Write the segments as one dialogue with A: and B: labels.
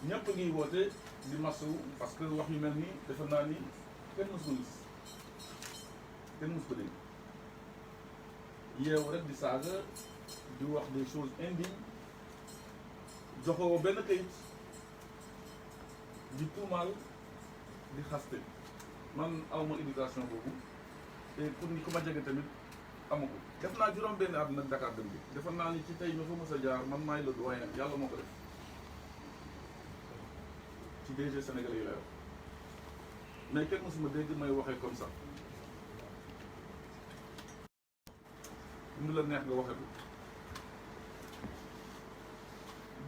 A: ñëpp ngi woote di masawu parce que wax yu mel nii defe naa ni kenn mësu ko gis kenn mësu ko dégg yeewu rek di saaga di wax des choses indignes joxoo benn kayit di tuumaal di xaste man awma éducation boobu te pour ni ku ma jege tamit amu ko def naa juróom benn at nag Dakar Dem Dikk defe naa ni ci tey ma fa mës a jaar man maay le doyen yàlla moo ko def ci DG Sénégalais yi la yor mais kenn mësuma dégg may waxee comme ça nu la neex nga waxee ko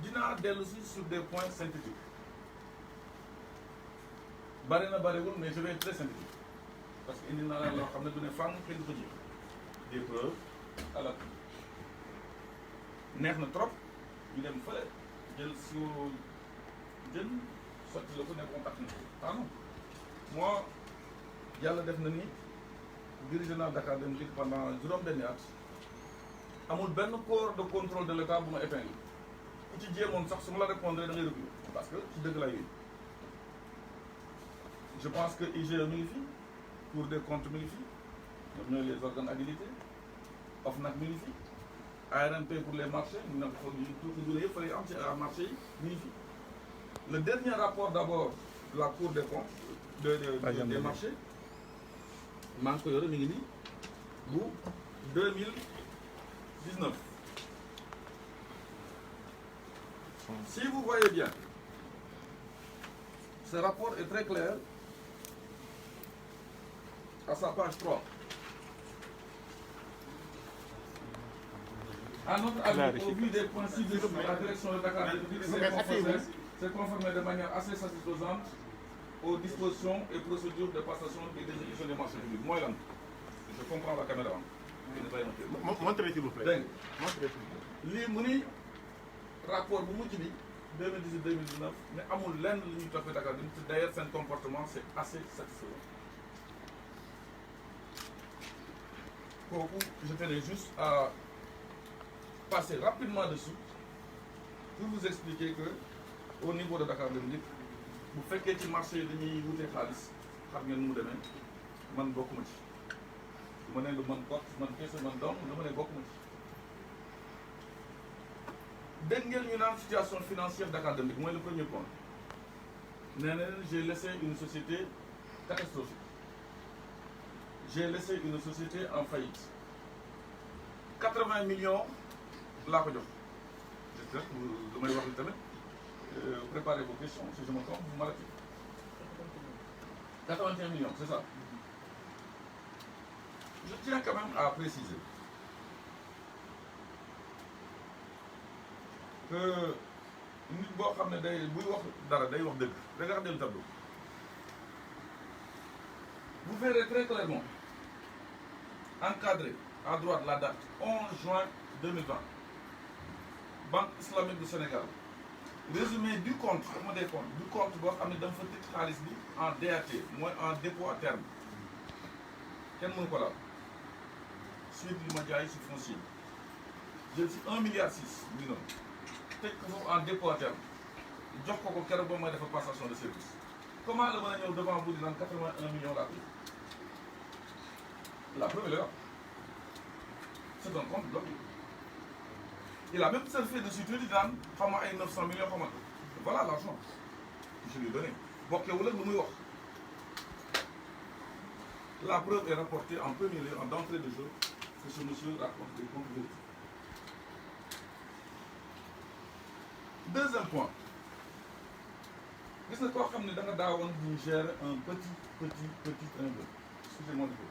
A: dinaa dellu si sur des points synthétiques bari na bariwul mais je vais être très synthétique parce que indi naa la loo xam ne du ne fànn kenn ko ji des preuves à l'appui neex na trop ñu dem fële jël siwo jën sotti la ko nekk contact na ah non moi yàlla def na ni dirigé naa Dakar Dem Dikk pendant juróom-benni at amul benn corps de contrôle de l'État bu ma épinglé ku ci jéemoon sax su ma la répondre da ngay reculer parce que ci dëgg lay yooyu je pense que IGE mi ngi fi Cour des comptes mi ngi fi ñoom ñooy les organes habilités OFNAC mi ngi fi ARMP pour les marchés ñu ne ko tuuti dule yëpp fa lay am ci marché yi mi ngi fi le dernier rapport d'abord de la Cour des comptes des marchés maa ngi ko yore mi ngi nii bu 2019 si vous voyez bien ce rapport est très clair à sa page 3 à notre avis au vu des principes de la direction de Dakar Dem Dikk s'est conformé de manière assez satisfaisante aux dispositions et procédures de passation et d'exécution des marchés publics mooy lan je comprends la caméra
B: montrez s'il vous plaît.
A: dégg nga lii mu ni rapport bu mujj bi 2018-2019 mais amul lenn lu ñuy toppee Dakar Dem Dikk d'ailleurs seen comportement c'est assez satisfaisant kooku je tenais juste à passer rapidement dessus pour vous expliquer que au niveau de Dakar Dem Dikk bu fekkee ci marché yi dañuy wutee xaalis xam ngeen nu mu demee man bokkuma ci su ma nee lu man kot man kese man doom lu ma ne bokkuma ci dégg ngeen ñu naan situation financière Dakar Dem Dikk mooy le premier point nee na j'ai laissé une société catastrophique j'ai laissé une société en faillite 80 millions laa ko jox j'espère que lu may wax li tamit préparez vos questions si je me trompe vous m'arrêtez 81 millions c'est ça je tiens quand même à préciser que nit boo xam ne day buy wax dara day wax dëgg regardez le tableau vous verrez très clairement encadré à droite la date 11 juin 2020 Banque islamique du Sénégal résumé du compte xam des comptes du compte boo xam ne dama fa tëj xaalis bi en DAT mooy en dépôt à terme kenn mënu ko laal suite li ma jaay si foncier jël si 1,6 milliard mu ngi noonu tëj ko foofu en dépôt à terme jox ko keroog ba may defar passation de service comment la mën a ñëw devant vous di naan 81 millions laa koy la preuve est là c'est un compte bloqué il a même surfé dessus tuuti daan xam nga ay 900 millions xamante voilà l'argent je lui ai donné bokkewul ak lu muy wax la preuve est rapportée en premier lieu en d'entrée de jeu que ce monsieur raconte des comptes vérifiés. Deuxième point gis nga koo xam ne da nga daawoon ñu gérer un petit immeuble excusez-moi du peu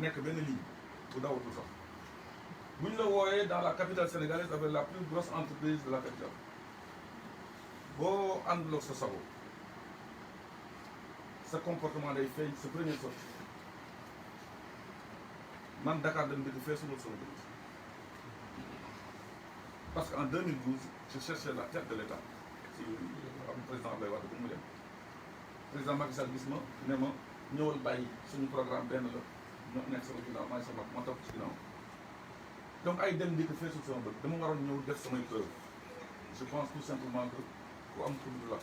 A: nekk benn ligne bu dawatul sax bu ñu la wooyee dans la capitale sénégalaise avec la plus grosse entreprise de la capitale boo ànduloo sa sago sa comportement day feeñ sa première sortie man Dakar Dem Dikk feesulul sama dëkk parce que en 2012 je cherchais la tête de l'État si am président Abdoulaye Wade bu mu dem président Macky Sall gis ma ne ma ñëwal bàyyi suñu programme benn la ñoo nekk sama ginnaaw maay sama ma topp ci ginnaaw donc ay Dem Dikk feesul sama bët dama waroon ñëw def samay preuve je pense tout simplement que ku am tur du la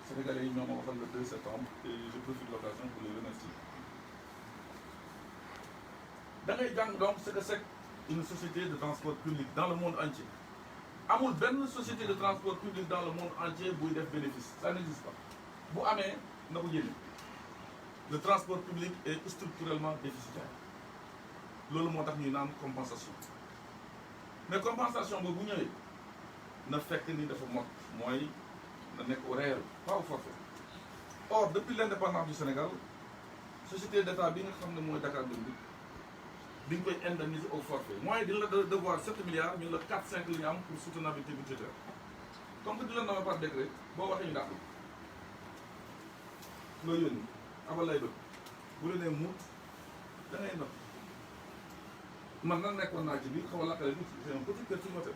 A: Sénégalais yi ñoo ma waxal le 2 septembre et je profite de l'occasion pour les remercier. da ngay jàng donc ce que c'est une société de transport public dans le monde entier amul benn société de transport public dans le monde entier buy def bénéfice ça n'existe pas bu amee na ko jëlee le transport public est structurellement déficitaire loolu moo tax ñuy naan compensation mais compensation boobu bu ñëwee na fekk ni dafa mot mooy na nekk au réel pas au forfait. Or depuis l'indépendance du Sénégal société d'État bi nga xam ne mooy Dakar Dem Dikk bi ñu koy indemniser au forfait mooy dina la devoir 7 milliards ñu la 4-5 li ñu am pour soutenabilité budgétaire comme que di la nommé par décret boo waxee ñu dàq loo yónni abal lay bëgg bu la nee muut da ngay nopp man nag nekkoon naa ci biir xaw a lakkale tuuti c'est un petit perturbateur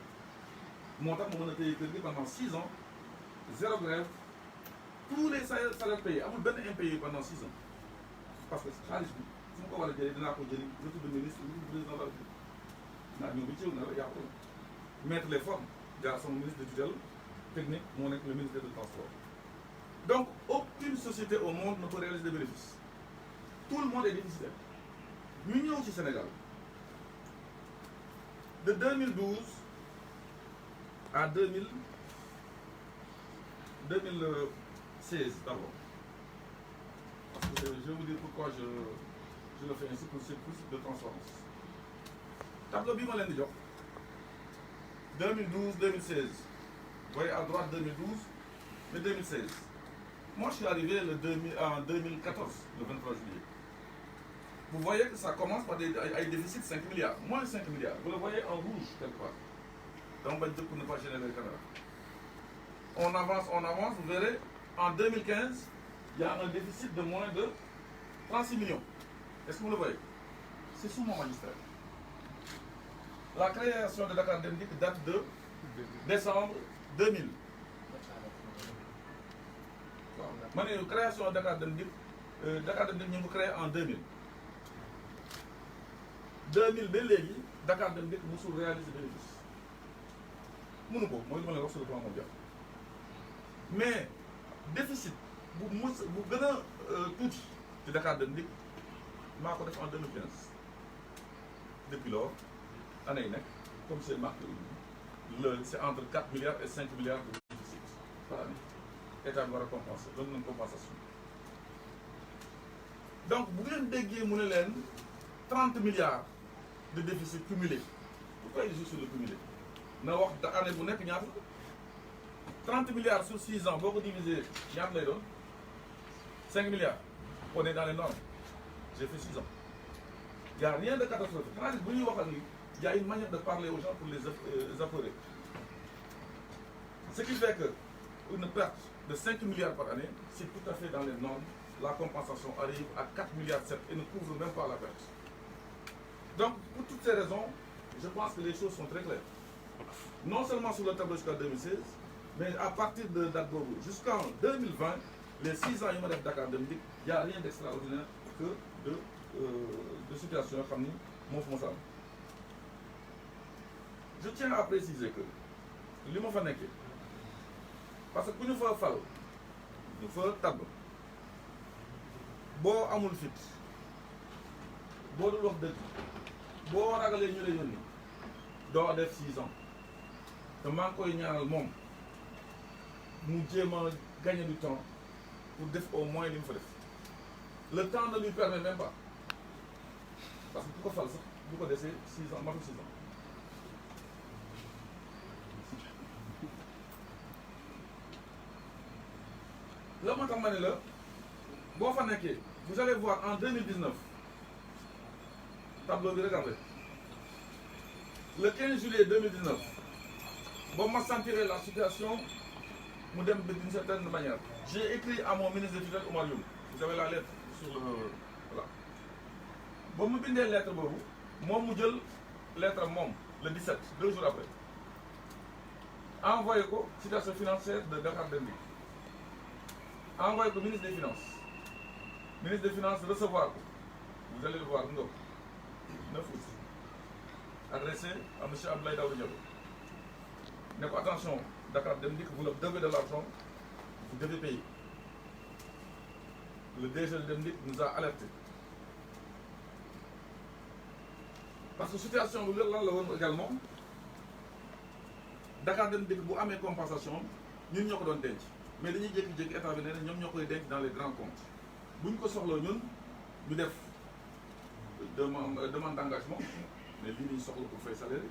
A: moo tax ma mën a téye kër gi pendant 6 ans 0 grève tous les salaires payés amul benn impayé pendant 6 ans parce que xaalis bi su ma ko war a jëlee dinaa ko jëli retour de ministre président de la République naa ñëw bi ciw na la yàqu mettre les formes jaar sama ministre de tutelle technique moo nekk le ministère du transport. Donc aucune société au monde ne peut réaliser des bénéfices tout le monde est déficitaire ñu ñëw ci Sénégal de 2012 à 2016 d'abord parce que je vais vous dire pourquoi je le fais ainsi pour plus de transparence tableau bi ma leen di jox 2012 2016 vous voyez à droite 2012 mais 2016 moi je suis arrivé en 2014 le 23 juillet vous voyez que ça commence par des déficits 5 milliards moins 5 milliards vous le voyez en rouge quelque part donc bañ dëkk pour ne pas gêner les caméras on avance vous verrez en 2015 il y a un déficit de moins de 36 millions est-ce que vous le voyez c'est sous mon magistère la création de Dakar Dem Dikk date de décembre 2000 waaw ma ne création de Dakar Dem Dikk ñu ngi ko créé en 2000 ba léegi Dakar Dem Dikk musul réaliser bénéfice mënu ko mooy li ma leen wax sur le plan mondial mais déficit bu gën a tuuti ci Dakar Dem Dikk maa ko def en 2015 depuis lors année yi nekk comme c'est marqué c'est entre 4 milliards et 5 milliards de déficit par année état bi war a compenser loolu nañ compensation donc bu ngeen déggee mu ne leen 30 milliards de déficit cumulé pourquoi il joue sur le cumulé na wax da année bu nekk ñaata 30 milliards sur 6 ans boo ko divisé ñaata lay doon 5 milliards on est dans les normes j'ai fait 6 ans il n'y a rien de catastrophique xanaa bu ñuy waxal ni il y a une manière de parler aux gens pour les apeurer ce qui fait que une perte de 5 milliards par année c'est tout à fait dans les normes la compensation arrive à 4 milliards 7 et ne couvre même pas la perte donc pour toutes ces raisons je pense que les choses sont très claires non seulement sur le tableau jusqu'à 2016 mais à partir de date boobu jusqu'en 2020 les 6 ans yi ma def Dakar Dem Dikk il y a rien d'extraordinaire que de situation yoo xam ni moo fa mos a am je tiens à préciser que li ma fa nekkee parce que ku ñu fa fal ñu fa tabb boo amul fit boo dul wax dëgg boo ragalee ñu la yónni doo def 6 ans te maa ngi koy ñaanal moom mu jéem a gagner du temps pour def au moins li mu fa def le temps ne lui permet même pas parce que ku ko fal sax bu ko desee 6 ans matul 6 ans la moo tax ma ne la boo fa nekkee vous allez voir en 2019 tableau bi regardez le 15 juillet 2019 boo ma sentirez la situation mu dem d'une certaine manière j'ai écrit à mon ministre de tutelle Oumar Youm vous avez la lettre sur le voilà ba mu bindee lettre boobu moom mu jël lettre am moom le 17 2 jours après envoyé ko situation financière de Dakar Dem Dikk envoyé ko ministre des finances recevoir ko vous allez le voir nga 9 août adressé à monsieur Abdoulaye Daouda Diallo ne ko attention Dakar Dem Dikk, vous leur devez de l'argent, vous devez payer. Le DG de Dem Dikk nous a alertés. Parce que situation bi lan la woon également Dakar Dem Dikk bu amee compensation ñun ñoo ko doon denc mais dañuy jékki-jékki état bi nee na ñoom ñoo koy denc dans les grands comptes bu ñu ko soxla ñun ñu def demande d'engagement mais lii ñu soxla pour fay salaire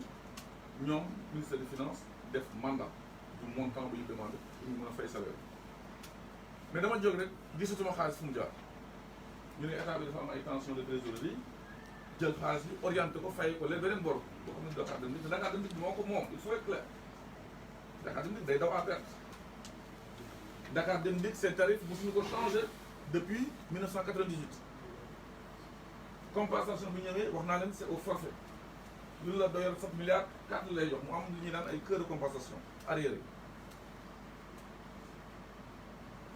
A: yi ñoom ministère des finances def mandat du montant bu ñu demandé pour ñu mën a fay salaire mais dama jóg rek gisatuma xaalis fu mu jaar ñu ne état bi dafa am ay tension de trésorerie jël xaalis bi orienté ko fay ko leen beneen bor boo xam ne Dakar Dem Dikk Dakar Dem Dikk moo ko moom il faut être clair Dakar Dem Dikk day daw à perte Dakar Dem Dikk seen tarif mosuñu ko changé depuis 1998 compensation bi ñëwee wax naa leen c'est au forfait lu la doyal 7 milliards 4 lay jox mu am lu ñuy naan ay kër de compensation arriéré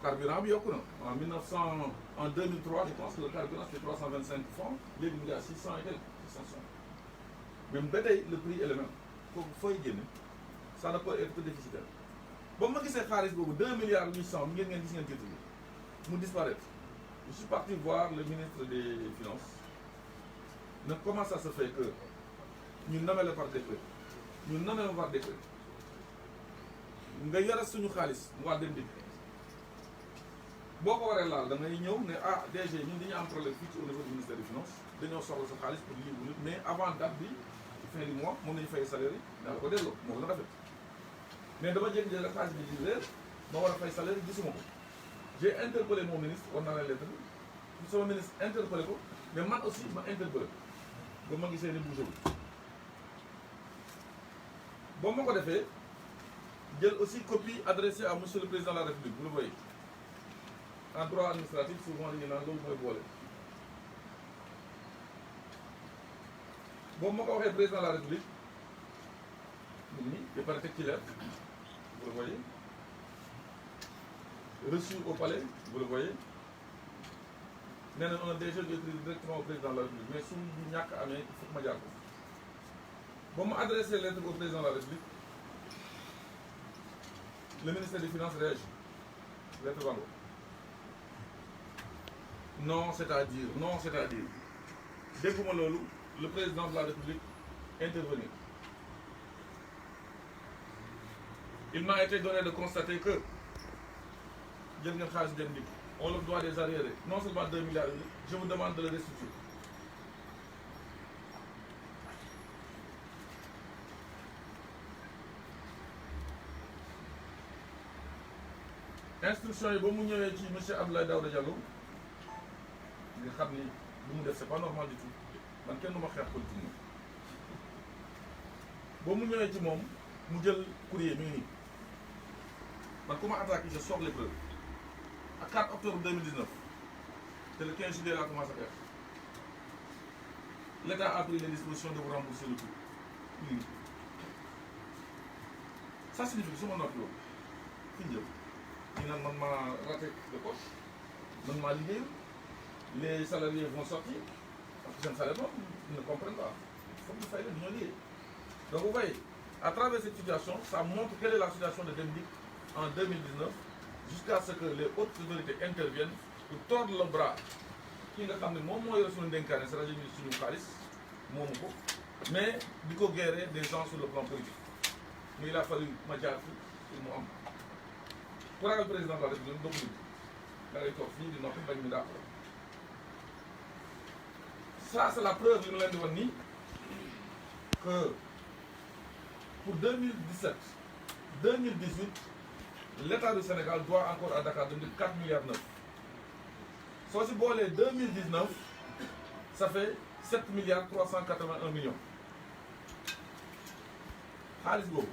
A: carburant bi yokku na en 2003 je pense que le carburant c'était 325 francs léegi mu ngi à 600 et quelques 660 même ba tey le prix est le même kooku fooy génne ça ne peut être que déficitaire ba ma gisee xaalis boobu 2 milliards 800 mi ngeen gis ngeen titre bi mu disparaître je suis parti voir le ministre des finances ne comment ça se fait que ñu nommé la par décret ñu nommé la par décret nga yore suñu xaalis mu waa Dem Dikk boo ko waree laal da ngay ñëw ne ah DG ñun dañu am problème fii ci au niveau du ministère des finances dañoo soxla sa xaalis pour lii bu mais avant date bi fin du mois mën nañu fay salaire yi danga ko delloo moo la rafet mais dama jékki-jékki rek xaalis bi di réer ma war a fay salaire gisuma ko j'ai interpellé mon ministre war naa la lettre bi sama ministre interpellé ko mais man aussi ma interpellé ba ma gisee ni bougé wu ba ma ko defee jël aussi copie adressée à monsieur le président de la République vous le voyez en droit administratif souvent dañuy naan loolu mooy boole boobu ma ko waxee président de la République mu ngi ba pare teg ci leer vous le voyez reçu au palais vous le voyez nee na un DG doit écrire directement au président de la République mais su ñàkk amee il faut que ma jaar ko ba ma adressé lettre au président de la République le ministère des Finances réagit lettre Vango non c'est-à-dire dégguma loolu le président de la République intervenir il m'a été donné de constater que jël ngeen xaalis Dem Dikk on leur doit des arriérés non seulement 2 milliards je vous demande de le restituer instruction yi ba mu ñëwee ci monsieur Abdoulaye Daouda Diallo nga xam ni lu mu def c'est pas normal du tout man kenn du ma xeex politique ba mu ñëwee ci moom mu jël courrier mi ngi nii man ku ma attaqué je sors les preuves à 4 octobre 2019 c'est le 15 juillet laa commencé à faire l'État a pris les dispositions de vous rembourser le tout mi ngi nii ça signifie que su ma noppi loolu fi ñu jëm ñu naan man maa raté de poche man maa liggéey les salariés vont sortir parce que seen salaire moom ils ne comprennent pas il faut que ñu fay leen ñoo liggéey donc vous voyez à travers cette situation ça montre quelle est la situation de Dem Dikk en 2019 jusqu'à ce que les hautes autorités interviennent pour tordre le bras ki nga xam ne moom moo yore suñu dénkaane sa rajo bi suñu xaalis moomu ko mais di ko guérer des gens sur le plan politique mais il a fallu ma jaar fi pour mu am ku ragal président de la République doo ko nit da ngay toog fii di noppi bañ mi d'accord ça c'est la preuve yi ma leen di wan nii que pour 2017 2018 l'État du Sénégal doit encore à Dakar Dem Dikk 4 milliards 9 soo si boolee 2019 ça fait 7 milliards 381 millions xaalis boobu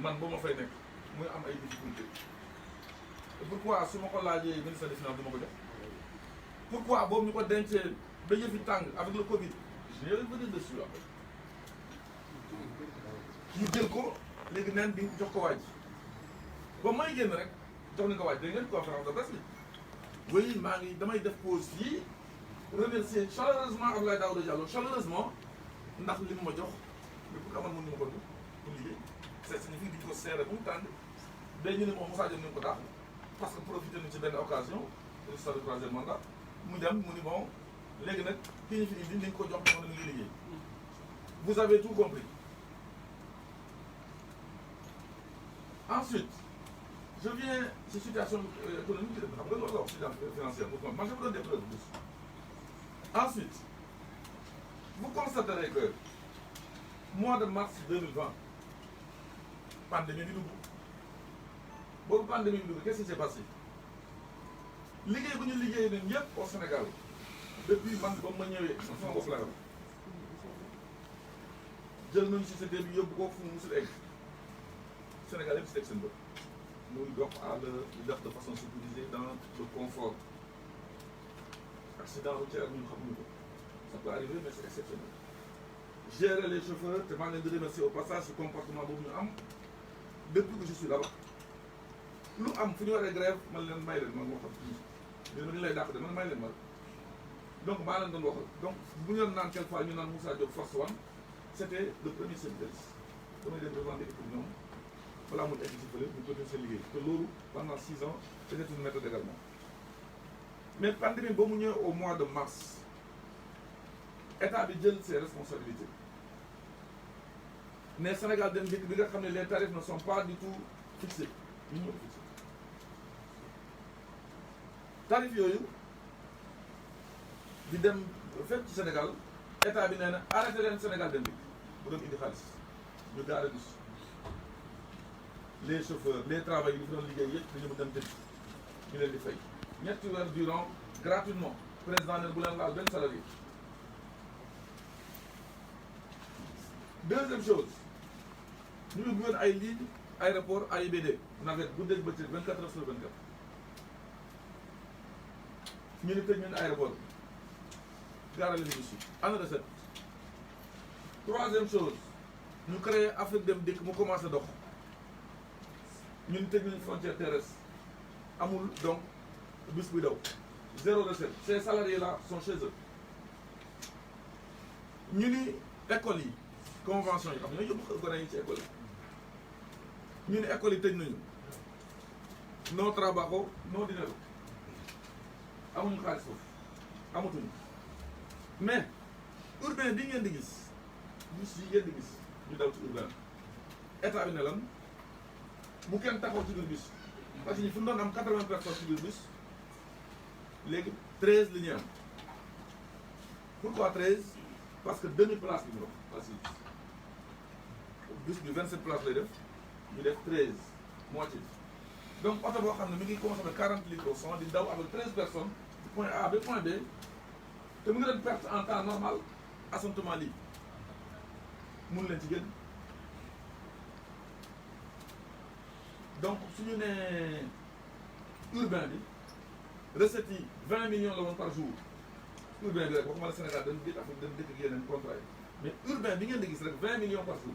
A: man ba ma fay nekk muy am ay difficultés et pourquoi su ma ko laajee ministère des finances du ma ko jox pourquoi boobu ñu ko dencee ba yëfi tàng avec le Covid je vais revenir dessus après ñu jël ko léegi neen bi jox ko waaj ba may génn rek jox ni ko waaj dégg ngeen conférence de presse bi oui maa ngi damay def pause fii remercier chaleureusement Abdoulaye Daouda Diallo chaleureusement ndax li mu ma jox mais pour que amal mën ñu ma ko pour liggéey c'est signifie di ko seere bu mu tàng day ñu ne moom Moussa Diop ni ko daax parce que profité nañ ci benn occasion histoire de troisième mandat mu dem mu ni bon léegi nag kii ñu fi indi nañ ko jox moom dañuy liggéey vous avez tout compris. Ensuite je viens ci situation économique xam nga loolu la wax situation financière man je vous donne des preuves dessus. Ensuite vous constaterez que mois de mars 2020 pandémie bi dugg boobu pandémie bi dugg qu'est-ce qui s'est passé liggéey bu ñu liggéey nañ yëpp au Sénégal depuis man ba ma ñëwee sama bopp laa jël nañu société bi yóbbu ko fu mu musul egg Sénégal yëpp si teg seen bët muy dox à l'heure di def de façon sécurisée dans le confort accident routier ñu xamuñu ko ça peut arriver mais c'est exceptionnel. Gérer les chauffeurs te maa ngi leen di remercier au passage ce comportement boobu ñu am depuis que je suis là-bas lu am fu ñu waree grève man leen may leen man moo xam mais ma ni lay dàq de man may leen ma donc maa leen doon waxal donc bu ñu doon naan quelquefois ñu naan Moussa Diop force one c'était le premier syndicaliste damay dem revendiquer pour ñoom balaa muy egg si fële ñu continuer seen liggéey te loolu pendant 6 ans c'était une méthode également mais pandémie ba mu ñëwee au mois de mars état bi jël ses responsabilités ne Sénégal dem dikk bi nga xam ne les tarifs ne sont pas du tout fixés ñu ñoo fixé tarif yooyu di dem fépp ci Sénégal état bi nee na arrêté leen Sénégal dem dikk bu doon indi xaalis ñu gaare dus les chauffeurs les travailleurs yi fi doon liggéey yëpp dañu mu dem tëdd ñu leen di fay ñetti weer durant gratuitement président ne bu leen laal benn salarié. Deuxième chose ñu ngi woon ay ligne aéroport AIBD navette guddeeg bëccëg 24 heures sur 24 ñu ni tëj ñu ne aéroport gaarale li si ana recette. Troisième chose ñu créé Afrique Dem Dikk mu commencé dox ñu ni tëj nañu frontière terrestre amul donc bis buy daw zéro recette. Ces salariés là sont chez eux ñu ni école yi convention yi xam ne yóbbu gone yi ci école yi ñu ne école yi tëj nañu no trabajo no dinero amuñu xaalis foofu amatuñu mais urbain bi ngeen di gis bus yi ngeen di gis ñu daw ci urbain état bi ne lan bu kenn taxaw ci biir bus parce que ñu fu ñu doon am 80 personnes ci biir bus léegi 13 li ñuy am pourquoi 13 parce que demi place bi ñu wax bus bi 27 places lay def ñu def 13 moitié donc oto boo xam ne mi ngi consommé 40 litres au 100 di daw avec 13 personnes du point A ba point B te mu ngi doon perte en temps normal assomptement lii mun leen ci génn donc suñu nee urbain bi recette yi 20 millions la woon par jour urbain bi rek waxuma la Sénégal dañu dëkk Afrique dañu dëkk ak yeneen contrat yi mais urbain bi ngeen di gis rek 20 millions par jour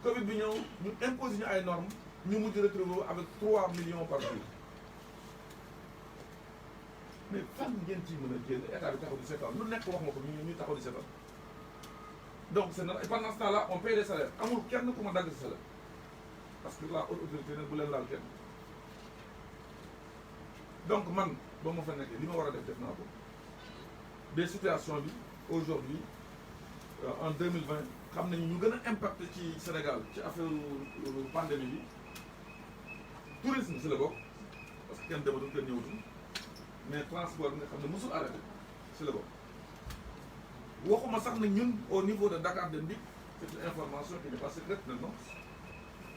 A: Covid bi ñëw ñu imposé ñu ay normes ñu mujj retrouver avec 3 millions par jour mais fan ngeen ciy mën a génn état bi taxaw di seetaan lu nekk wax ma ko ñu taxaw di seetaan donc c'est normal et pendant ce temps-là on paye les salaires amul kenn ku ma dagg si salaire parce que la haute autorité nag bu leen laal kenn donc man ba ma fa nekkee li ma war a def naa ko des situations bi aujourd'hui en 2020 xam nañu ñu gën a impacté ci Sénégal ci affaire pandémie bi tourisme si la bokk parce que kenn dematul kenn ñëwatul mais transport bi nga xam ne mosul arrêté si la bokk waxuma sax na ñun au niveau de Dakar Dem Dikk c'est une information qui n'est pas secrète maintenant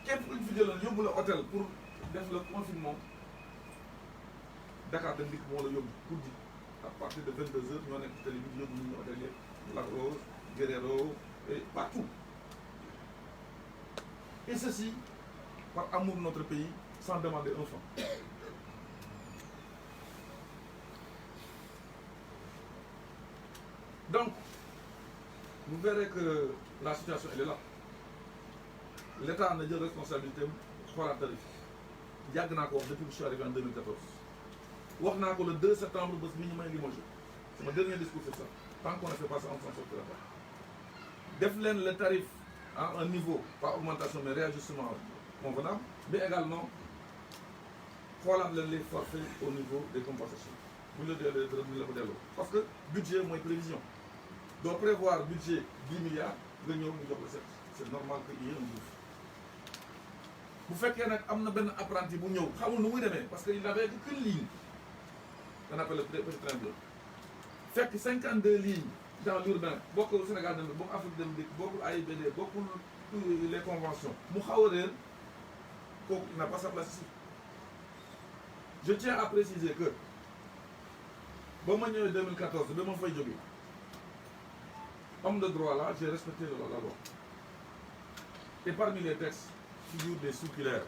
A: képp ku ñu fi jëloon yóbbu la hôtel pour def le confinement Dakar Dem Dikk moo la yóbbu guddi à partir de 22h ñoo nekk ci télé bi yóbbu ñu hôtel yeeg Lac Rose Guerrero et partout et ceci par amour de notre pays sans demander un franc. Donc vous verrez que la situation elle est là l'État na jël responsabilité am xoolaat tarif yàgg naa ko wax depuis que je suis arrivé en 2014 wax naa ko le 2 septembre bés bi ñu may limogé c'est mon dernier discours sur ça tant qu'on ne fait pas ça on s'en sortira pas def leen le tarif à un niveau, pas augmentation, mais réajustement convenable, mais également xoolaat leen les forfaits au niveau des compensations. bu ñu la delloo dërëm la ko delloo parce que budget mooy prévision doo prévoir budget 10 milliards nga ñëw ñu jox la set c'est normal que il y ait un gouffre. bu fekkee nag am na benn apprenti bu ñëw xamul nu muy demee parce que il n'avait qu'une ligne qu'on appelle le petit train bleu fekk 52 lignes dans l'urbain bokkul Sénégal dem bokkul Afrique dem dikk bokkul AIBD bokkul les conventions mu xaw a réer kooku il n'a pas sa place ici. Je tiens à préciser que ba ma ñëwee 2014 ba ma fay jógee homme de droit là j'ai respecté la loi et parmi les textes figurent des circulaires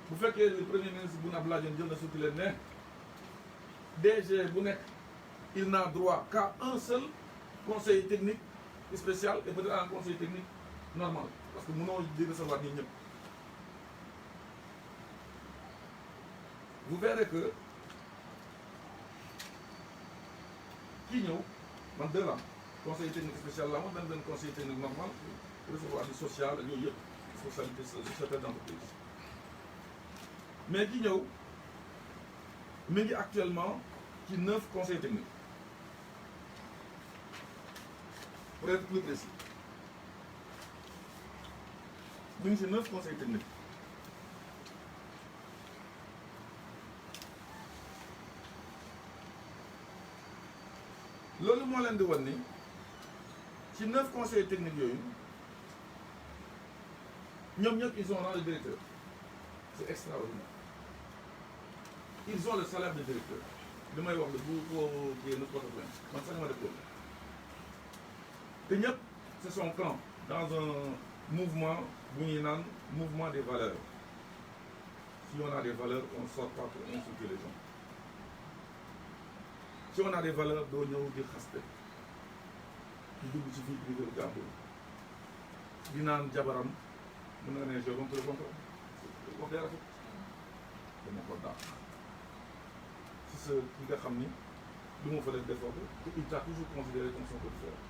A: bu fekkee le premier ministre Boun Abdallah Dionne jël na circulaire ne DG bu nekk il n'a droit qu'à un seul conseil technique spécial et peut-être un conseil technique normal parce que mënoo di recevoir ñi ñëpp. Vous verrez que kii ñëw man 2 ans conseil technique spécial la ma benn conseil technique normal recevoir du social ak yooyu yëpp responsabilité société d'entreprise mais ki ñëw mi ngi actuellement ci 9 conseils techniques pour être plus précis mi ngi ci 9 conseils techniques. loolu moo leen di wan ni ci 9 conseils techniques yooyu ñoom ñëpp ils ont rang de directeur c'est extraordinaire ils ont le salaire de directeur li may wax la bu ko kii na porte plainte man sax ma def loolu te ñëpp c'est son camp dans un mouvement bu ñuy naan mouvement des valeurs si on a des valeurs on ne sort pas pour insulter les gens. Si on a des valeurs doo ñëw di xaste di dugg ci vie privée jàmbur di naan jabaram mën nga ne j'ai rompu le contrat wax day rafet dama ko dàq si sa ki nga xam ni lu ma fa def defoo ko te il t'a toujours considéré comme son petit frère.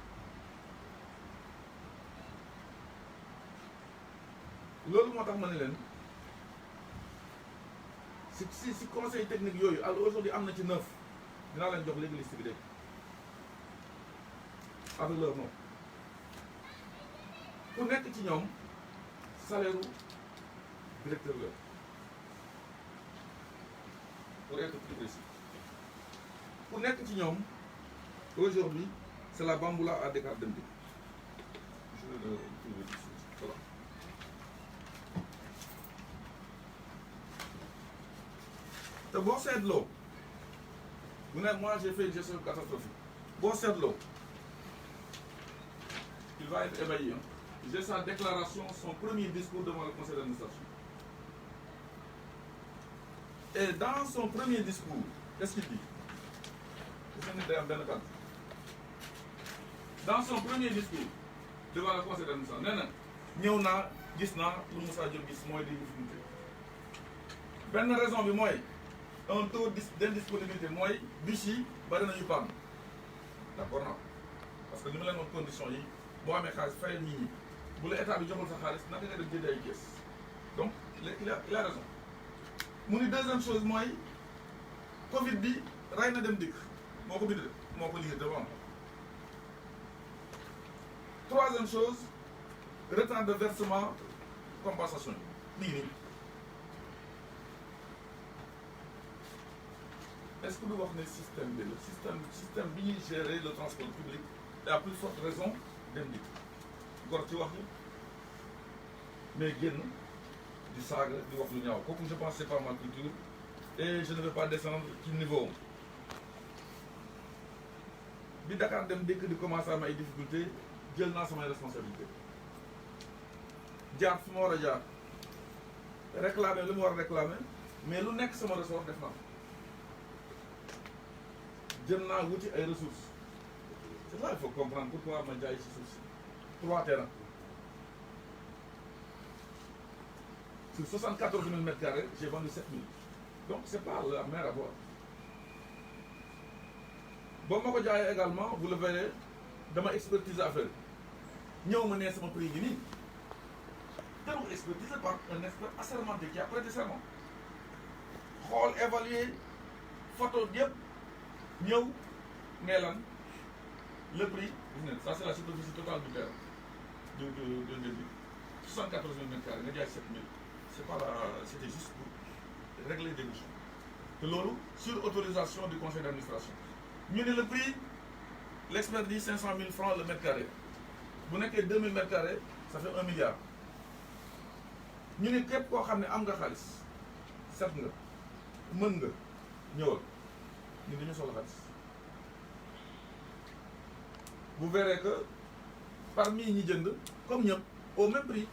A: loolu moo tax ma ne leen si conseil technique yooyu alors aujourd'hui am na ci 9 dinaa leen jox léegi liste bi dégg avec leur nom ku nekk ci ñoom salaire u directeur la pour être plus précis ku nekk ci ñoom aujourd'hui c'est la Bamboula à Dakar Dem Dikk je vais le trouver tout de suite voilà. te boo seetloo mu ne moi j'ai fait une gestion catastrophique boo seetloo il va être ébahi hein. J'ai sa déclaration, son premier discours devant le conseil d'administration. Et dans son premier discours, qu'est-ce qu'il dit? Dans son premier discours devant le conseil d'administration, nee na ñëw naa gis naa lu Moussa Diop gis mooy des difficultés. Benn raison bi mooy un taux d'indisponibilité mooy bis yi bari nañu panne. D'accord na parce que li ma leen woon condition yi boo amee xaalis fayal nit ñi bu la état bi joxul sa xaalis naka nga dem jënd ay kees donc il a raison. mu ni deuxième chose mooy Covid bi rey na Dem Dikk moo ko bind moo ko lire devant. Troisième chose retard de versement compensation yi nii. Est-ce que nous avons un système bi la système bi ñuy gérer le transport public et à plus forte raison Dem Dikk gor ci wax mais génn di saaga di wax lu ñaaw kooku je pense c'est pas ma culture et je ne vais pas descendre ci niveau bi Dakar Dem Dikk di commencer am ay difficultés jël naa samay responsabilité jaar fi ma war a jaar réclamer lu ma war a réclamer mais lu nekk sama ressort def naa jëm naa wuti ay ressources c'est là il faut comprendre pourquoi ma jaay ci suuf si 3 terrains sur 74 000 mètres carrés j'ai vendu 7 000 donc c'est pas la mer à boire. Bon ma ko jaayee également vous le verrez dama expertiser affaire ñëw ma ne sama prix gi nii dañu ko expertisé par un expert assermenté qui a prêté serment xool évaluer photo yëpp ñëw nee lan le prix gis ngeen ça c'est la superficie totale du terrain de 74 000 mètres carrés nga jaay 7 000 c'est pas la c'était juste pour régler des bouchons te loolu sur autorisation du conseil d'administration ñu ne le prix l'expert dit 500 000 francs le mètre carré bu nekkee 2000 mètres carrés ça fait 1 milliard ñu ne képp koo xam ne am nga xaalis set nga mën nga ñëwal ñun dañu soxla xaalis vous verrez que parmi ñi jënd comme ñëpp au même prix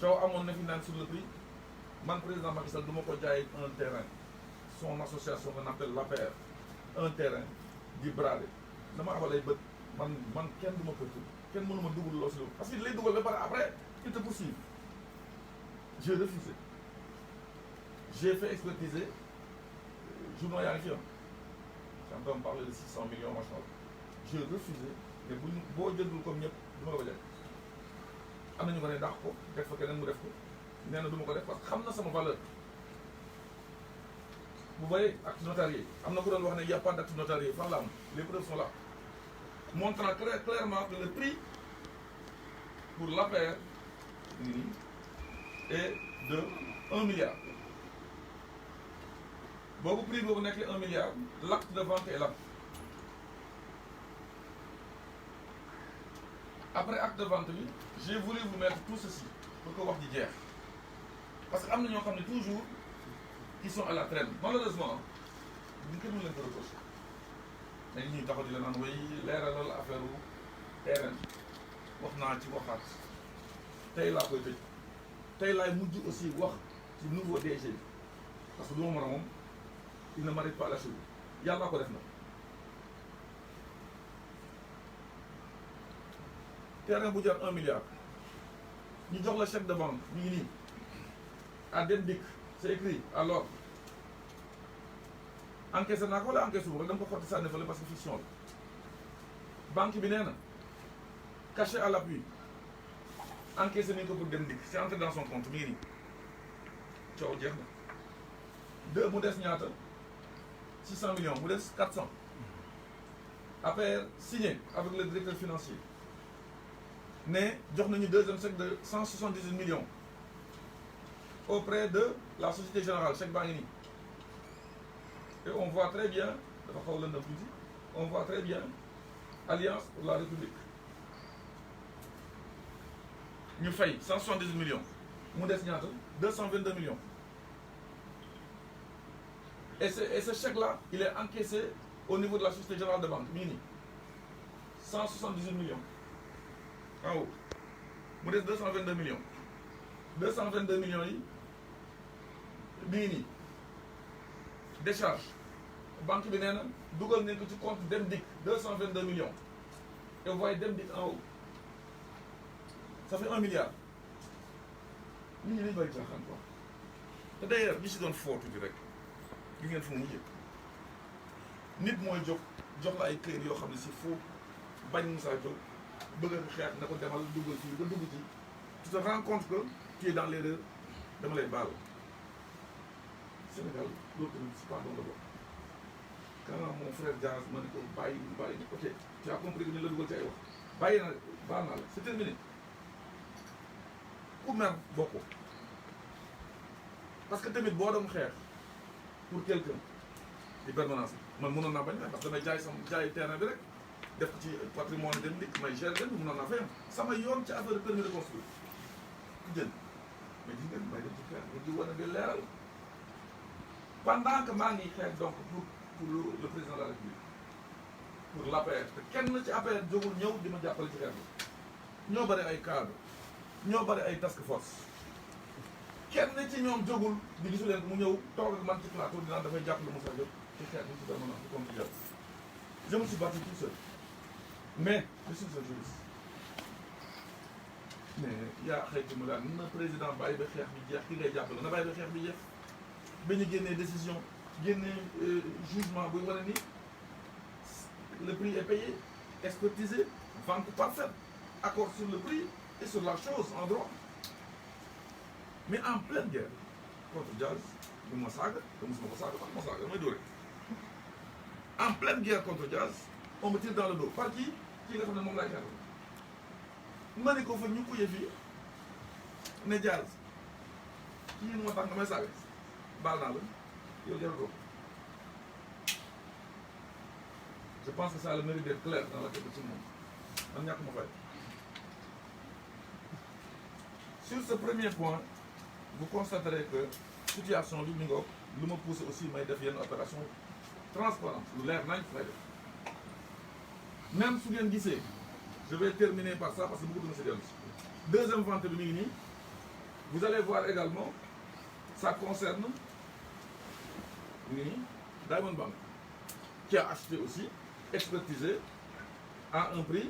A: coow amoon na fi naan sur le prix man président Macky Sall du ma ko jaay un terrain son association qu'on appelle l'APR un terrain di brader dama abal ay bët man kenn du ma përtu kenn mënu ma dugal loo si lu parce que lay dugal ba pare après il te poursuit j'ai refusé j'ai fait expertiser journaux yaa ngi fi am j'entends me parler de 600 millions machin j'ai refusé mais boo jëndul comme ñëpp du ma la ko jaay am nañu ko ne dàq ko def fa keneen mu def ko nee na du ma ko def parce que xam na sama valeur vous voyez acte notarié am na ku doon wax ne y a pas d'acte notarié fan la am les preuves sont là montrant très clairement que le prix pour l'APR est de 1 milliard boobu prix boobu nekk 1 milliard l'acte de vente est là après acte de vente bi j'ai voulu vous mettre tout ceci pour que wax ji jeex parce que am na ñoo xam ne toujours qui sont à la traîne malheureusement duñ kenn mën leen ko reprocher dañ ñuy taxaw di la naan way leeralal affaire u terrain wax naa ci waxaat tey laa koy tëj tey laay mujj aussi wax ci nouveau DG parce que du ma mën a moom il ne m'arrête pas à la cheville yàlla ko def na terrain bu jar 1 milliard ñu jox la chèque de banque ñu ngi nii à Dem Dikk c'est écrit alors encaissé naa ko wala encaissé wu rek dama ko xotti sànni fële parce que fiction la banque bi nee na caché à l'appui encaissé nañ ko pour Dem Dikk c'est entré dans son compte mi ngi nii coow jeex na deux mu des ñaata 600 millions mu des 400 après signé avec le directeur financier ne jox nañu deuxième chèque de 178 millions auprès de la Société Générale chèque baa ngi nii et on voit très bien dafa xaw lëndëm tuuti on voit très bien Alliance pour la République ñu fay 178 millions mu des ñaata 222 millions et ce chèque là il est encaissé au niveau de la Société Générale de Banque mi ngi nii 178 millions en haut mu des 222 millions 222 millions yi bii nii décharge banque bi nee na dugal nañ ko ci compte Dem Dikk 222 millions et vous voyez Dem Dikk en haut ça fait 1 milliard nit ñi dañu bari caaxaan quoi te d'ailleurs ñi si doon footu bi rek gis ngeen fu mu mujjee nit mooy jóg jox la ay këyit yoo xam ne si faux bañ Moussa Diop bëgg a xeex na ko demal duggal fii nga dugg ci tu te rends compte que tu es dans l'erreur dama lay baal Sénégal loolu tamit si pardon la bokk quand mon frère Diaz ma ne ko bàyyi ok tu as compris que ni la dugal ci ay wax bàyyi na baal naa la c'est terminé ku mer bokku parce que tamit boo doon xeex pour quelqu'un di permanence man mënoon naa bañ parce que damay jaay terrain bi rek def ko ci patrimoine Dem Dikk may gérer leen mënoon naa fay am sama yoon ci affaire permis de construire ku jënd mais gis ngeen may dem ci xeex nga di wane di leeral pendant que maa ngi xeex donc pour le président de la République pour l'APR te kenn ci APR jógul ñëw di ma jàppale ci xeex bi ñoo bari ay cadre ñoo bari ay task force kenn ci ñoom jógul di gisu leen mu ñëw toog ak man ci plateau dinaan dafay jàppale Moussa Diop ci xeex bi ci permanence ci compte Diop je me suis battu tout seul mais je suis un juriste mais yaa xëy mu daal na président bàyyi ba xeex bi jeex ki ngay jàppale na bàyyi ba xeex bi jeex ba ñu génnee décision génnee jugement buy wane ni le prix est payé expertisé vente parfaite accord sur le prix et sur la chose en droit. Mais en pleine guerre contre Jazz, du ma saaga, te mosuma ko saaga, ma saaga, damay dóore. En pleine guerre contre Jazz, on me tire dans le dos. Par qui? Qui nga xam ne moom laay xeexal. Ma ne ko fa ñu ko yëfi ne Jazz kii moo tax nga may saaga baal naa la yow jarul ko. Je pense que ça a le mérite d'être clair dans la tête de tout le monde. Man ñàkk ma fay. Sur ce premier point, vous constaterez que situation bi mi nga lu ma poussé aussi may def yenn opération transparente lu leer nañ fay def. Même su ngeen gisee je vais terminer par ça parce que beaucoup de monsieur deuxième vente bi mi ngi nii vous allez voir également ça concerne nii Diamond Bank qui a acheté aussi expertisé à un prix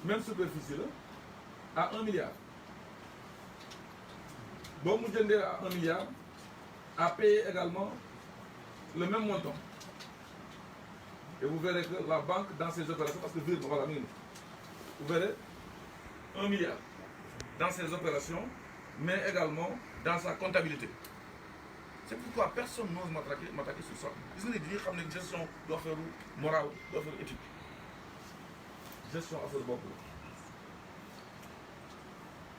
A: même superficie là à 1 milliard. Bon mu jëndee à 1 milliard a payé également le même montant. Et vous verrez que la banque dans ses opérations, parce que voilà, vous verrez 1 milliard dans ses opérations, mais également dans sa comptabilité. C'est pourquoi personne n'ose m'attaquer sur ça. Ils ont dit que la gestion doit faire morale, doit faire éthique. Gestion à faire beaucoup.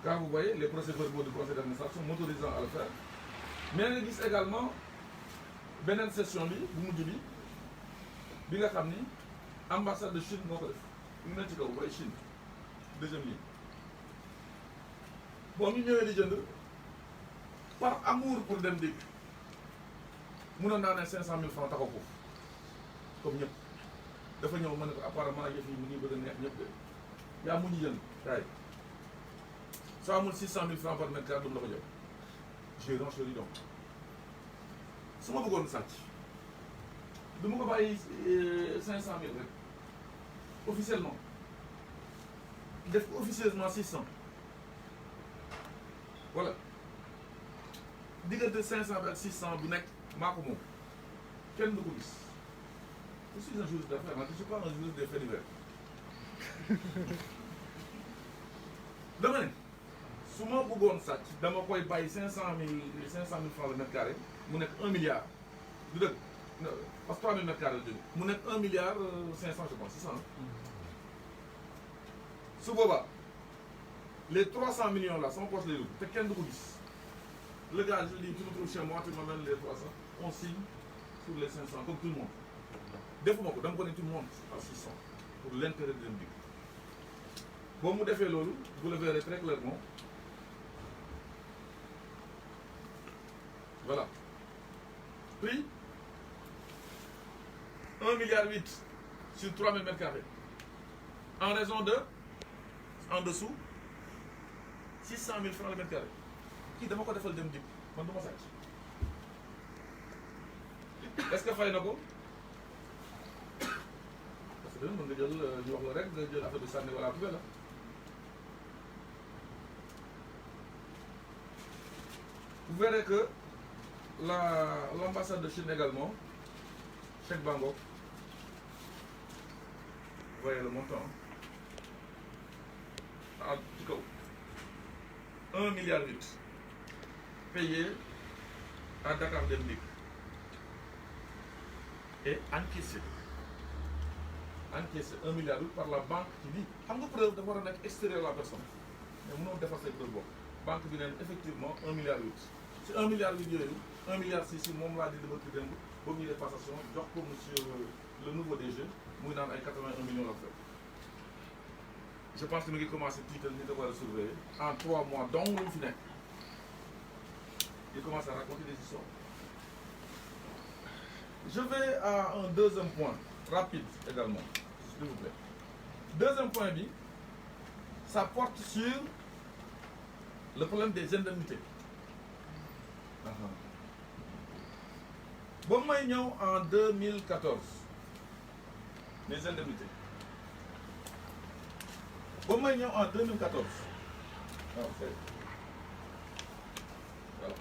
A: Car vous voyez, les procès-verbaux du conseil d'administration m'autorisant à le faire. Mais ils disent également, beneen session bi bu mujj bi nga xam ni ambassade de Chine moo ko def ñu ne ci kaw bay Chine deuxième ligne. Bon ñu ñëwee di jënd par amour pour dem dégg mënoon naa ne 500 000 francs taxaw ko comme ñëpp dafa ñëw ma ne ko apparemment yëf yi mu ngi bëgg a neex ñëpp de yaa mujj jënd kaay soo amul 600 000 francs par mètre carré du la ko jox j'ai renchéri donc su ma bëggoon sàcc du ma ko bàyyi 500 000 rek officiellement def ko officieusement 600 voilà diggante 500 bi ak 600 bu nekk maa ko moom kenn du ko gis je suis un juriste d'affaires mais je suis pas un juriste des faits divers dama ne su ma bëggoon sàcc dama koy bàyyi 500 000 francs le mètre carré mu nekk 1 milliard du dëgg parce que 3 000 mètres carrés la jógee mu nekk 1 milliard 500 je pense 600 su boobaa les 300 millions là sama poche lay dugg te kenn du ko gis le gars je dis tu me trouves chez moi tu m'amènes les 300 on signe sur les 500 comme tout le monde defuma ko dama ko ne tout le monde à 600 pour l'intérêt de l'individu boo mu defee loolu vous le verrez très clairement voilà prix 1 milliard 8 sur 3 000 mètres carrés en raison de en dessous 600 000 francs le mètre carré kii dama ko defal dem dib man du ma sàcc est-ce que fay na ko parce que mën nga jël ñu wax la rek nga jël affaire bi sànni wala poubelle la vous verrez que l'ambassade de Chine également chèque Bangkok vous voyez le montant ah ci kaw 1 milliard 8 payé à Dakar Dem Dikk et encaissé 1 milliard 8 par la banque qui dit xam nga preuve dafa war a nekk extérieur la personne mais mënoo defar say preuve boobu banque bi neen effectivement 1 milliard 8 ci 1 milliard 8 yooyu 1 milliard 6 yi moom laa di dama ki démb boobu ñu def passation jox ko monsieur le nouveau DG muy naan ay 81 millions la fekk je pense que mi ngi commencé tiital ni da war a surveiller en 3 mois donc lu mu fi nekk il commence à raconter des histoires. Je vais à un deuxième point rapide également s'il vous plaît deuxième point bi ça porte sur le problème des indemnités ba may ñëw en 2014 les indemnités ba may ñëw en 2014 voilà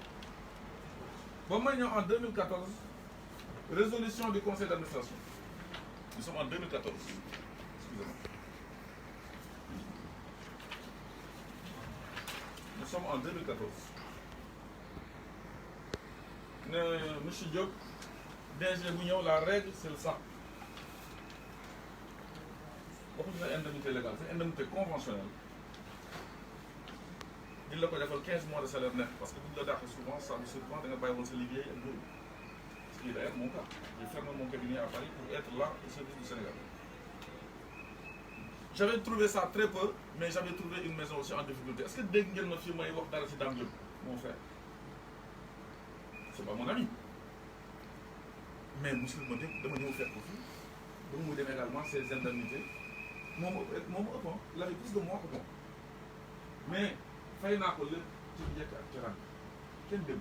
A: ba may ñëw en 2014 résolution du conseil d'administration nous sommes en 2014 excusez-moi sommes en 2014 monsieur Diop DG bu ñëw la règle c'est le sang waxuñu la indemnité légale c'est indemnité conventionnelle il la ko defal 15 mois de salaire net parce que bu ñu la dàqee souvent ça me surprend da nga bàyyi woon sa liggéey ak yooyu ce qui est d'ailleurs mon cas j'ai fermé mon cabinet à Paris pour être là au service du Sénégal. J'avais trouvé ça très peu mais j'avais trouvé une maison aussi en difficulté est-ce que dégg ngeen ma fii may wax dara ci Dame Diop mon frère c'est pas mon ami mais musul ma dégg dama ñëw fekk ko fii ba muy dem également ses indemnités moom ëpp il avait plus de moi que moi mais fay naa ko lépp ci njëkk ak ci rang kenn dem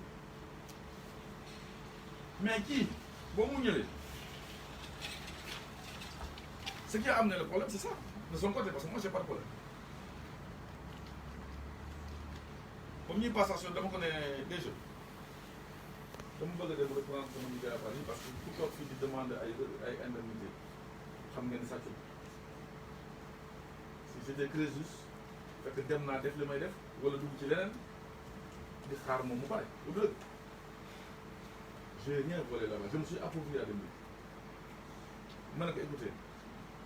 A: mais kii boo mu ñëwee ce qui a amené le problème c'est ça de son côté parce que moi j'ai pas de problème comme ñuy passation dama ko ne déjà dama bëgg a dem reprendre sama liggéey à Paris parce que ku toog fii di demander ay indemnité xam ngeen sàcc si j'étais Crésus fekk dem naa def li may def wala dugg ci leneen di xaar moom mu pare au dëgg j'ai rien volé là-bas je me suis approprié à dem bi ma ne ko écoutez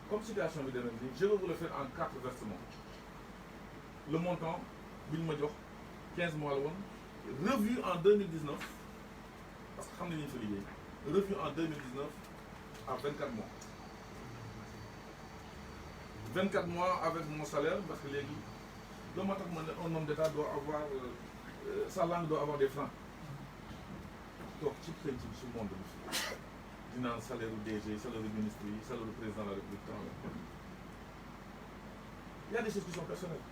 A: comme situation bi demee nii je vais vous le faire en 4 versements le montant bi ñu ma jox 15 mois la woon revu en 2019 parce que xam nañu fa liggéey revu en 2019 à 24 mois 24 mois avec mon salaire parce que léegi doo ma tax ma ne un homme d'État doit avoir sa langue doit avoir des francs donc ci penc bi su monde bi fii dinaan salaire u DG salaire u ministre yi salaire u président de la République il y a des choses qui sont personnelles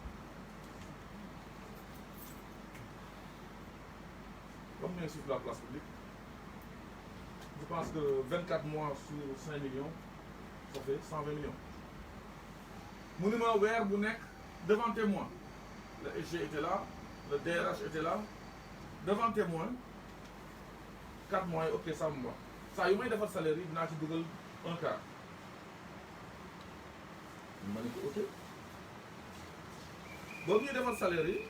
A: comme ñu ngi sur la place publique je pense que 24 mois sur 5 millions ça fait 120 millions mu ni ma weer bu nekk devant témoin le SG était là le DRH était là devant témoin 4 mois yi ok ça me va saa yu may defar salaire yi dinaa ci dugal un quart ma ne ko ok boobu ñuy defar salaire yi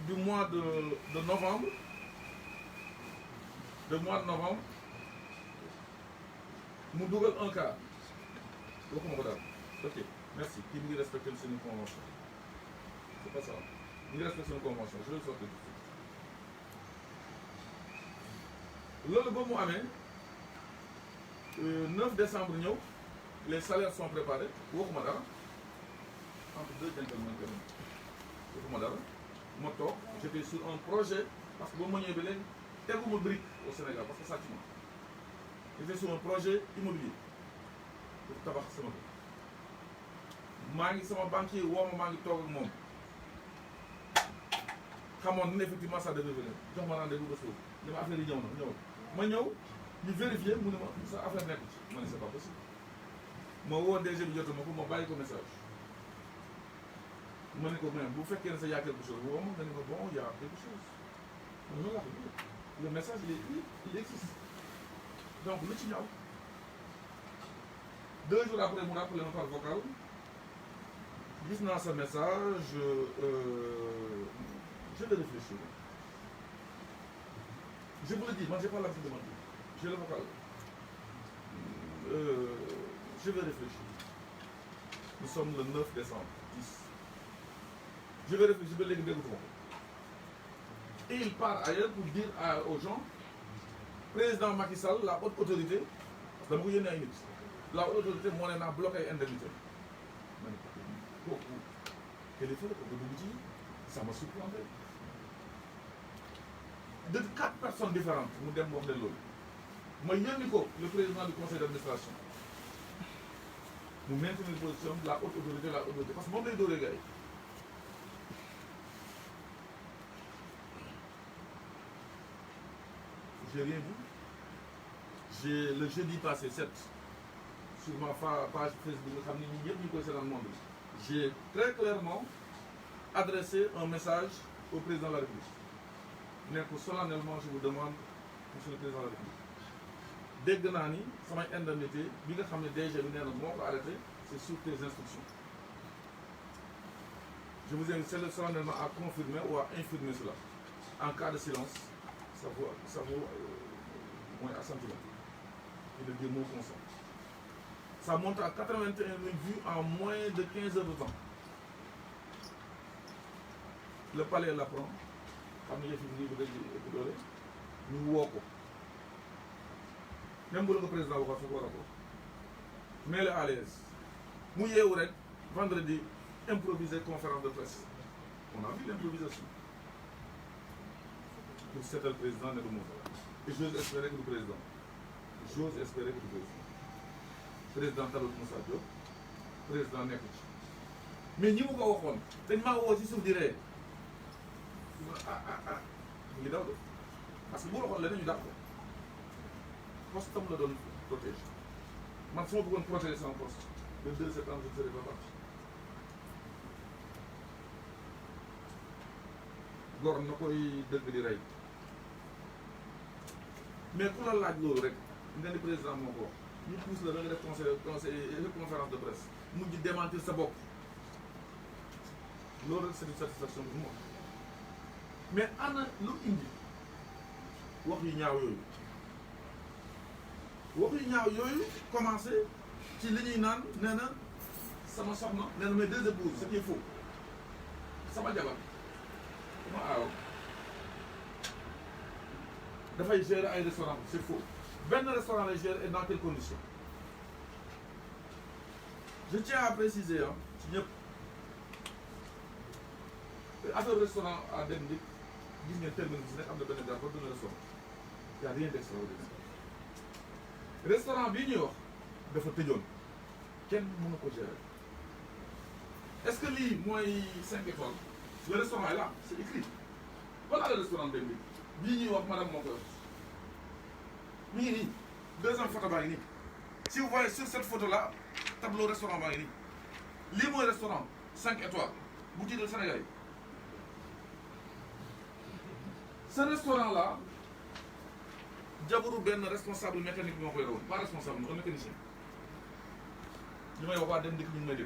A: du mois de novembre mu dugal un quart waxuma ko daal ok merci kii mi ngi respecté suñu convention c'est pas ça mi ngi respecté suñu convention je vais le sortir tout de suite loolu ba mu amee 9 décembre ñëw les salaires sont préparés waxuma dara entre deux gentlemen quand même waxuma dara ma toog j'étais sur un projet parce que ba ma ñëwee ba léegi teguma brique au Sénégal parce que sàcc ma j'étais sur un projet immobilier pour tabax sama kër maa ngi sama banquier woo ma maa ngi toog ak moom xamoon ne effectivement ça devait venir jox ma rendez-vous ba suuf li ma affaire yi ñëw na ñëw ma ñëw ñu vérifier mu ne ma sa affaire nekku ci ma ne c'est pas possible ma woo DG bi jotuma ko ma bàyyi ko message ma ne ko même bu fekkee ne sa y a quelque chose woo ma nga ne ma bon y a quelque chose man loolu laa ko le message il existe donc lu ci ñëw 2 jours après mu rappelé ma par vocal gis naa sa message je vais réfléchir je vous le dis moi j'ai pas l'habitude de mentir j'ai le vocal je vais réfléchir nous sommes le 9 décembre 10 je vais réfléchir ba léegi déggutuma ko et il part ailleurs pour dire aux gens président Macky Sall la haute autorité parce que dama ko yónnee ay nit la haute autorité moo ne naa bloqué ay indemnité ma ne kooku kilifa la kooku dugg ci ça m'a surpris de 4 personnes différentes mu dem wax leen loolu ma yónni ko le président du conseil d'administration mu maintenir position la haute autorité parce que moom lay dóoree gars yi j'ai rien vu j'ai le jeudi passé 7 sur ma page Facebook nga xam ne ñi ñëpp ñu koy seetaan monde bi j'ai très clairement adressé un message au président de la République ne ko solennellement je vous demande monsieur le président de la République dégg naa ni samay indemnité bi nga xam ne DG bi nee na moo ko arrêté c'est sur tes instructions Je vous invite solennellement à confirmer ou à infirmer cela. En cas de silence, ça vaut moins assentiment. Et de dire mon consent. Ça monte à 81 000 vues en moins de 15 heures de temps. Le palais l'apprend. Comme il y a fait nous woko. Même si le président va faire quoi rapport. Mais à l'aise. Mouillé ou vendredi, improviser conférence de presse. On a vu l'improvisation. Pour c'était le président de monde. Et j'ose espérer que le président. J'ose espérer que le président. Président Talot Moussa Diop, président Nekouch. Mais nous avons dit, tellement aussi sur dire. Parce que nous avons dit, poste comme le donne protège. Moi, si on veut protéger son poste, le 2 septembre, je ne serai pas parti. Gor na koy dëgg di rey mais ku la laaj loolu rek nga ni président moo ko wax ñu pousse la da nga def conférence de presse mujj démentir sa bopp loolu rek c'est une satisfaction pour moi mais ana lu indi wax yu ñaaw yooyu commencé ci li ñuy naan nee na sama soxna nee na mes deux épouses ce qui est faux sama jabar waaw dafay gérer ay restaurant c'est faux benn restaurant lay gérer et dans quelles conditions je tiens à préciser ci ñëpp affaire restaurant à dem di gis ngeen terminus bi nekk am na benn gare ba benn restaurant y a rien d'extraordinaire restaurant bii ñuy wax dafa tëjoon kenn mënu ko gérer est-ce que lii mooy 5 étoiles le restaurant est là, c'est écrit. Voilà le restaurant de Dembi. Bini ou madame mon père. Mini, deuxième photo bagni. Si vous voyez sur cette photo-là, tableau restaurant bagni. Limo restaurant, 5 étoiles. Boutique de Sénégal. Ce restaurant-là, Diabourou Ben, responsable mécanique, mon père, pas responsable, un mécanicien. Je vais voir Dembi qui nous dit.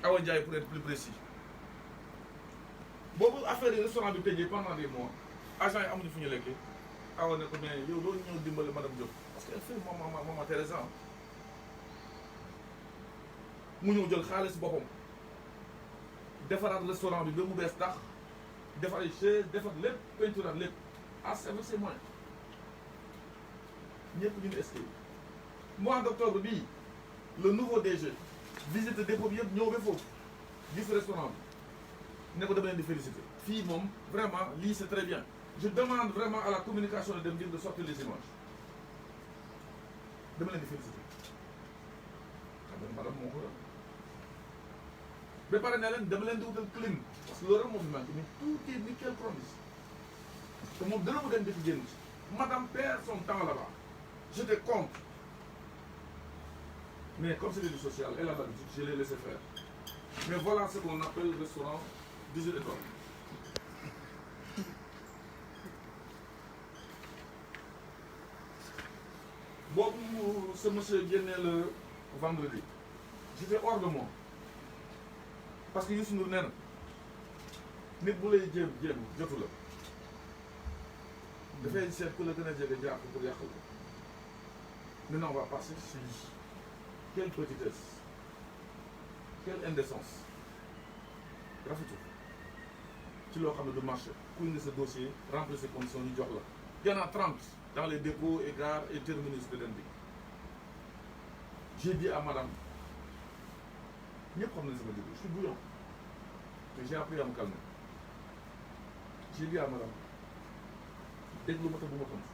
A: Awa Ndiaye pour être plus précis. Boobu affaire yi restaurant bi tëjee pendant des mois agent yi amuñu fu ñu lekkee awa ne ko mais yow loolu ñëw dimbale madame Diop parce que elle fait maman Teresa mu ñëw jël xaalis boppam defaraat restaurant bi ba mu bees tax defar ay chaise defar lépp peinturaat lépp avec ses moyens ñëpp ñu ngi esqué mois d'octobre bii le nouveau DG visite dépôt bi yëpp ñëw ba foofu gis restaurant bi ne ko dama leen di féliciter fii moom vraiment lii c'est très bien je demande vraiment à la communication de Demdir de sortir les images dama leen di féliciter xam nga madame moo ko def ba pare ne leen dama leen di wutal clim parce que loolu rek moo fi manqué mais tout est nickel promise te moom dana mu dem di fi génn ci madame perd son temps là-bas j'étais contre mais comme c'était du social elle a l'habitude je l'ai laissé faire mais voilà ce qu'on appelle le restaurant 18 étoiles. Bon, ce monsieur vient le vendredi. J'étais hors de moi. Parce que Youssou Ndour nee na nit bu lay jéem jotu la. Dafay seet ku la gën a jege jàpp pour yàqal ko. Maintenant on va passer sur quelle petitesse, quelle indécence. Rafetul. Ci loo xam ne du marché ku indi sa dossier remplir ses conditions ñu jox la. Il y en a 30 dans les dépôts et gares et terminus de Dembi. J'ai dit à madame ñëpp xam nañ sama déglu je suis bouillant mais j'ai appris à me calmer. J'ai dit à madame déglu ma te bu ma tontu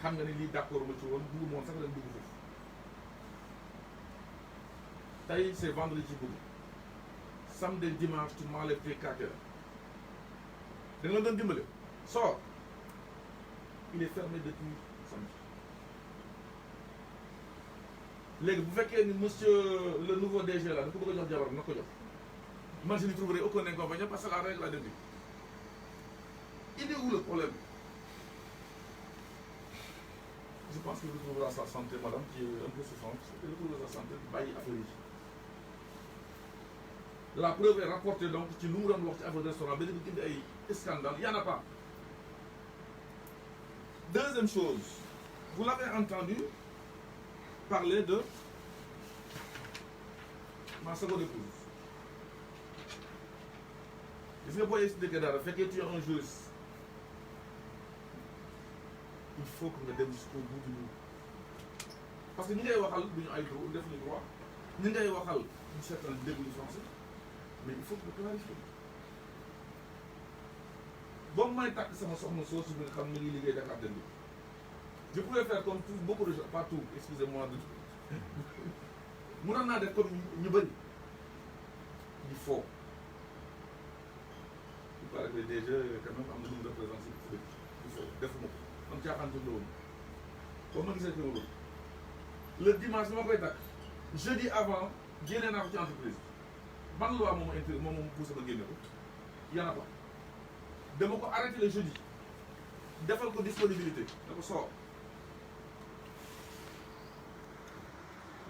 A: xam nga ni lii d'accord ma ci woon dugg moom sax leen dugg foofu tey c'est vendredi ci guddi. Samedi dimanche tu m'enlèves tes 4 heures. Da nga doon dimbale sort il est fermé depuis samedi. Léegi bu fekkee ni monsieur le nouveau DG là da ko bëgg a jox jabar na ko jox man je n'y trouverai aucun inconvénient parce que la règle a Dembi. Il est où le problème? Je pense qu'il retrouvera sa santé madame qui est un peu souffrante il retrouvera sa santé bàyyi affaire yi La preuve est rapportée donc ci lu mu doon wax ci affaire restaurant ba léegi indi ay scandale, il n'y en a pas. Deuxième chose, vous l'avez entendu parler de ma seconde épouse. Gis nga booy expliquer dara fekkee tu es un juriste, il faut que nga dem jusqu'au bout du bout. Parce que ñi ngay waxal du ñu ay droit def ñu droit, ñi ngay waxal une certaine déglu français, mais il faut que nga clarifier. Bon may takk sama soxna soosu bi nga xam ne ngi liggéey Dakar Dem Dikk, je pouvais faire comme tout beaucoup de gens, pas tout, excusez-moi de mënoon naa def comme ñu bëri il faut. Il paraît que déjà quand même am na lu mu représenté ci dëkk il faut defuma ko man caaxaantu la woon comme ma gisee ko le dimanche bi ma koy takk jeudi avant génne naa ko ci entreprise ban loi moom moom poussé ba génne ko y en a pas. Dama ko arrêté le jeudi defal ko disponibilité da ko soow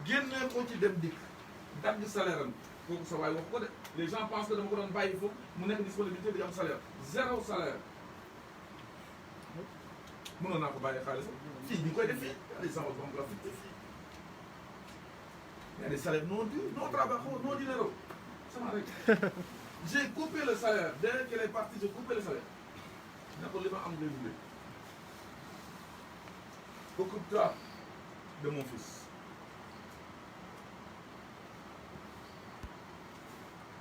A: génne ko ci Dem Dikk dagg salaire am kooku sa waay wax ko de les gens pensent que dama ko doon bàyyi foofu mu nekk disponibilité bi am salaire zéro salaire mënoon naa ko bàyyi xaalis fii ñu koy def fii y a des gens qui profitent fii y a des salaires non durs non travailleurs non dinero ça m'arrête. J'ai coupé le salaire dès qu'elle est partie j'ai coupé le salaire ne ko li ma am ngay dundee occupe-toi de mon fils.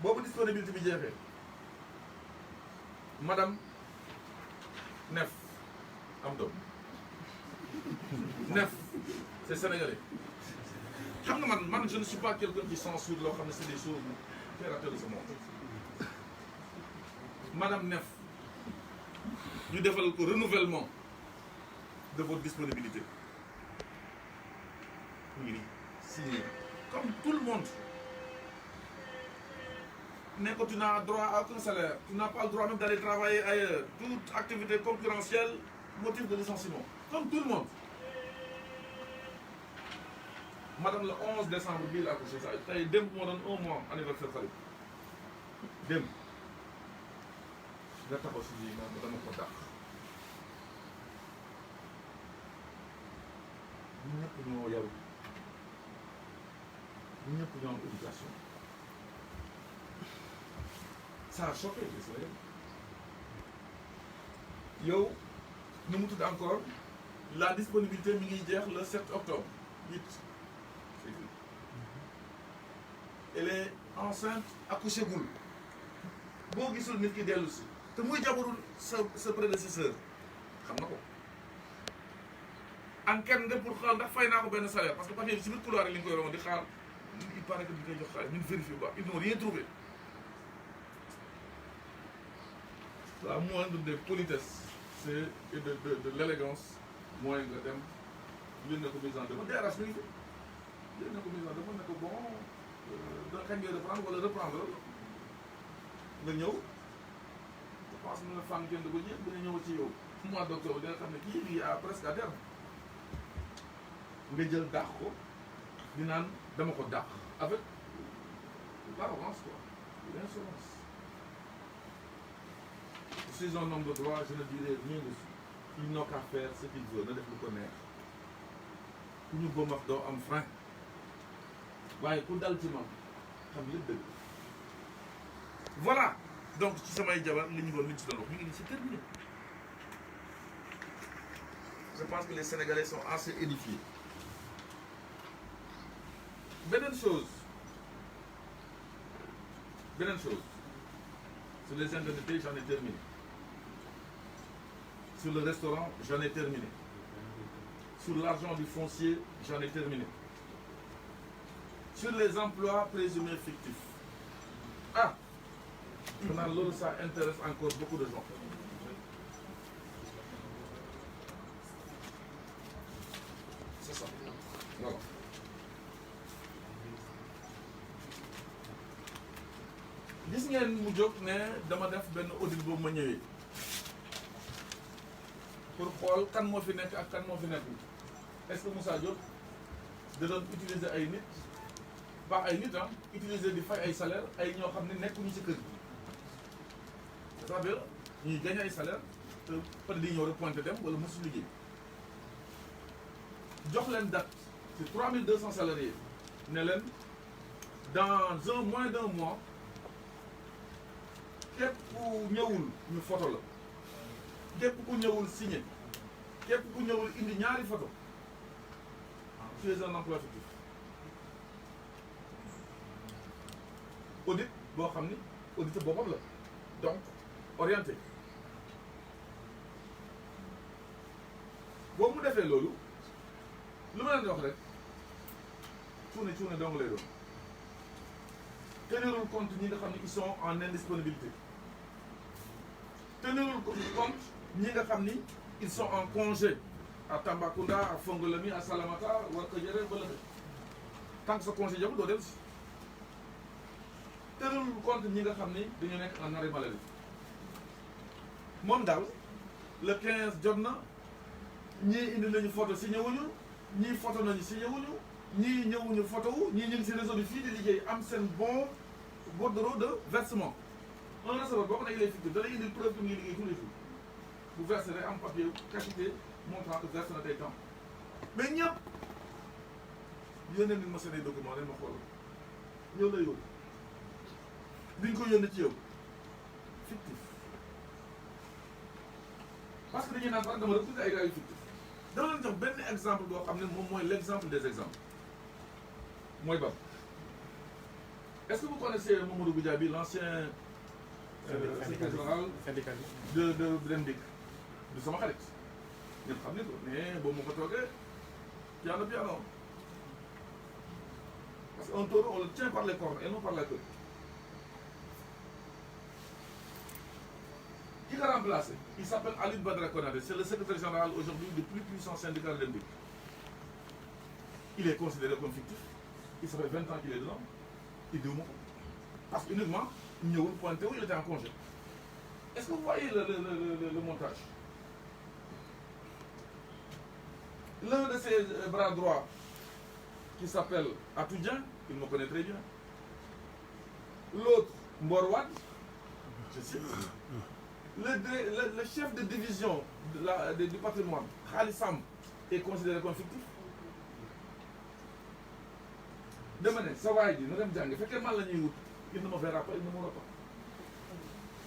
A: Boobu disponibilité bi jeexee madame Nef am doom Nef c'est sénégalais xam nga man je ne suis pas quelqu'un qui censure loo xam ne c'est des choses terre à terre de ce monde. Madame Nef ñu defal ko renouvellement de votre disponibilité mu ngi nii signé comme tout le monde. Mais quand tu n'as droit à aucun salaire, tu n'as pas le droit même d'aller travailler ailleurs. Toute activité concurrentielle, motif de licenciement. Comme tout le monde. Madame, le 11 décembre, il a accouché ça. Il y a deux mois, un mois, anniversaire. Dem. Je vais t'accrocher, madame, mon contact. Nous n'avons pas de nous n'avons pas d'éducation. Ça a choqué les Israéliens. Yo, nous montons encore la disponibilité militaire le 7 octobre. 8. C'est tout. Elle est enceinte, accouchée boule. Bon, qui sont les qui d'elle aussi. Te muy jabarul sa prédécesseur. Xam na ko. Enquête nga pour xaar ndax fay naa ko benn salaire parce que papier bi ci biir couloir li nga koy romb di xaar il paraît que ñu koy jox xaalis ñu vérifier quoi ils n'ont rien trouvé. La moindre des politesses, c'est de l'élégance, moins nga dem yónnee ko mise en demande DRH mi ngi fi yónnee ko mise en demande ne ko bon da kañ ngay reprendre wala reprendre nga ñëw je pense que nga fànn kenn ko ñëpp dina ñëw ci yow mois d'octobre dina xam ne kii lii à presque à terme nga jël dàq ko di naan dama ko dàq avec l'arrogance quoi l'insolence. Je suis un homme de droit, je ne dirai rien dessus. Ils n'ont qu'à faire ce qu'ils veulent, ne def lu ko neex. Ku ñu bëmax doo am frein. waaye ku dal ci moom xam lépp dëgg. Voilà donc ci samay jabar li ñu doon ci doon wax mi ngi nii c'est terminé. Je pense que les Sénégalais sont assez édifiés. Beneen chose. Sur les indemnités, j'en ai terminé. Sur le restaurant, j'en ai terminé. Sur l'argent du foncier, j'en ai terminé. Sur les emplois présumés fictifs. Ah, maintenant, ça intéresse encore beaucoup de gens. C'est ça. Voilà. Gis ngeen mu jóg ne dama def benn audit boobu ma ñëwee pour xool kan moo fi nekk ak kan moo fi nekkul est-ce que Moussa Diop da doon utiliser ay nit par ay nit utiliser di fay ay salaire ay ñoo xam ne nekkuñu ci kër gi c'est-à-dire ñuy gagné ay salaire te peut-être di ñëw rek pointé dem wala mosu liggéey jox leen date ci 3200 salariés ne leen dans moins d'un mois képp ku ñëwul ñu photo la képp ku ñëwul signé képp ku ñëwul indi ñaari photo tu es un emploi fictif audit boo xam ni audit boppam la donc orienté boo mu defee loolu lu ma leen di wax rek cuune dong lay doon tenirul compte ñi nga xam ni ils sont en indisponibilité tenirul compte ñi nga xam ni ils sont en congé à Tambacounda à Fongolemi à Salamata Wakadiéré wala tant que sa congé jëm doo dem si tenirul compte ñi nga xam ni dañu nekk en arrêt maladie moom daal le 15 jot na ñii indi nañu photo si ñëwuñu ñii photo nañu si ñëwuñu ñii ñëwuñu photo wu ñii ñu ngi si réseau bi fii di liggéey am seen bon bordereau de versement un receveur boo ko nekk lay fictif da lay indil preuve que mu ngi liggéey tous les jours bu versé day am papier qualité montrant que versé na tey temps mais ñëpp yónnee nañ ma seen ay document leen ma xool ñëw la yóbbu biñ ko yónnee ci yow fictif parce que dañuy naan sax dama recruter ay gars yu fictif dama leen jox benn exemple boo xam ne moom mooy l' exemple des exemples mooy ban est-ce que vous connaissez Mamadou Goudiaby l'ancien secrétaire général de Demdik du sama xarit ñëpp xam ni ko mais boobu ma ko toogee piano parce que un taureau on le tient par les cornes et non par la queue qui l'a remplacé il s'appelle Alioune Badara Konadé c'est le secrétaire général aujourd'hui du plus puissant syndicat de Demdik il est considéré comme fictif il ça fait 20 ans qu'il est dedans il dit parce que uniquement ñëwul pointé wu il était en congé est-ce que vous voyez le montage l'un de ses bras droits qui s'appelle Atoudien il me connaît très bien l'autre Mbor Wade je sais le chef de division du patrimoine Khali Samb est considéré comme fictif dama ne sa waay ji na dem jàngi fekkee man la ñuy wut il ne me verra pas il ne m'aura pas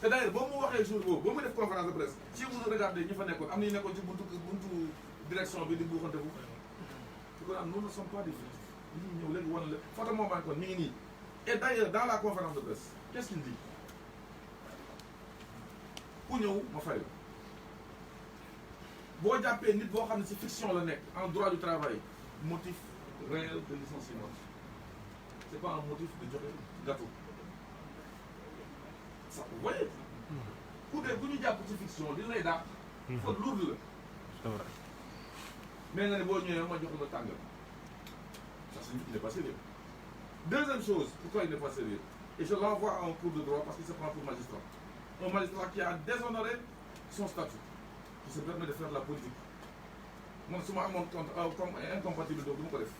A: te d'ailleurs boo mu waxee jour boobu boo mu def conférence de presse si vous regardez ñi fa nekkoon am na ñu nekkoon ci buntu direction bi di buuxante bu su ko naan nous ne sommes pas des fictifs ñii ñëw léegi wan la photo moo maa kon mi ngi nii et d'ailleurs dans la conférence de presse qu'est-ce qu'il dit ku ñëw ma fay la boo jàppee nit boo xam ne ci fiction la nekk en droit du travail motif réel de licenciement c'est pas un motif de joxe gâteau ça vous voyez ku dee bu ñu jàpp ci fiction li lay dàq fa lourde la
B: c'est vrai
A: mais nga ne boo ñëwee ma jox la tàngal ça signifie qu'il n'est pas sérieux deuxième chose pourquoi il n'est pas sérieux et je l'envoie à un cours de droit parce qu'il se prend pour magistrat un magistrat qui a déshonoré son statut qui se permet de faire la politique man su ma amoon comme incompatibilité du ma ko def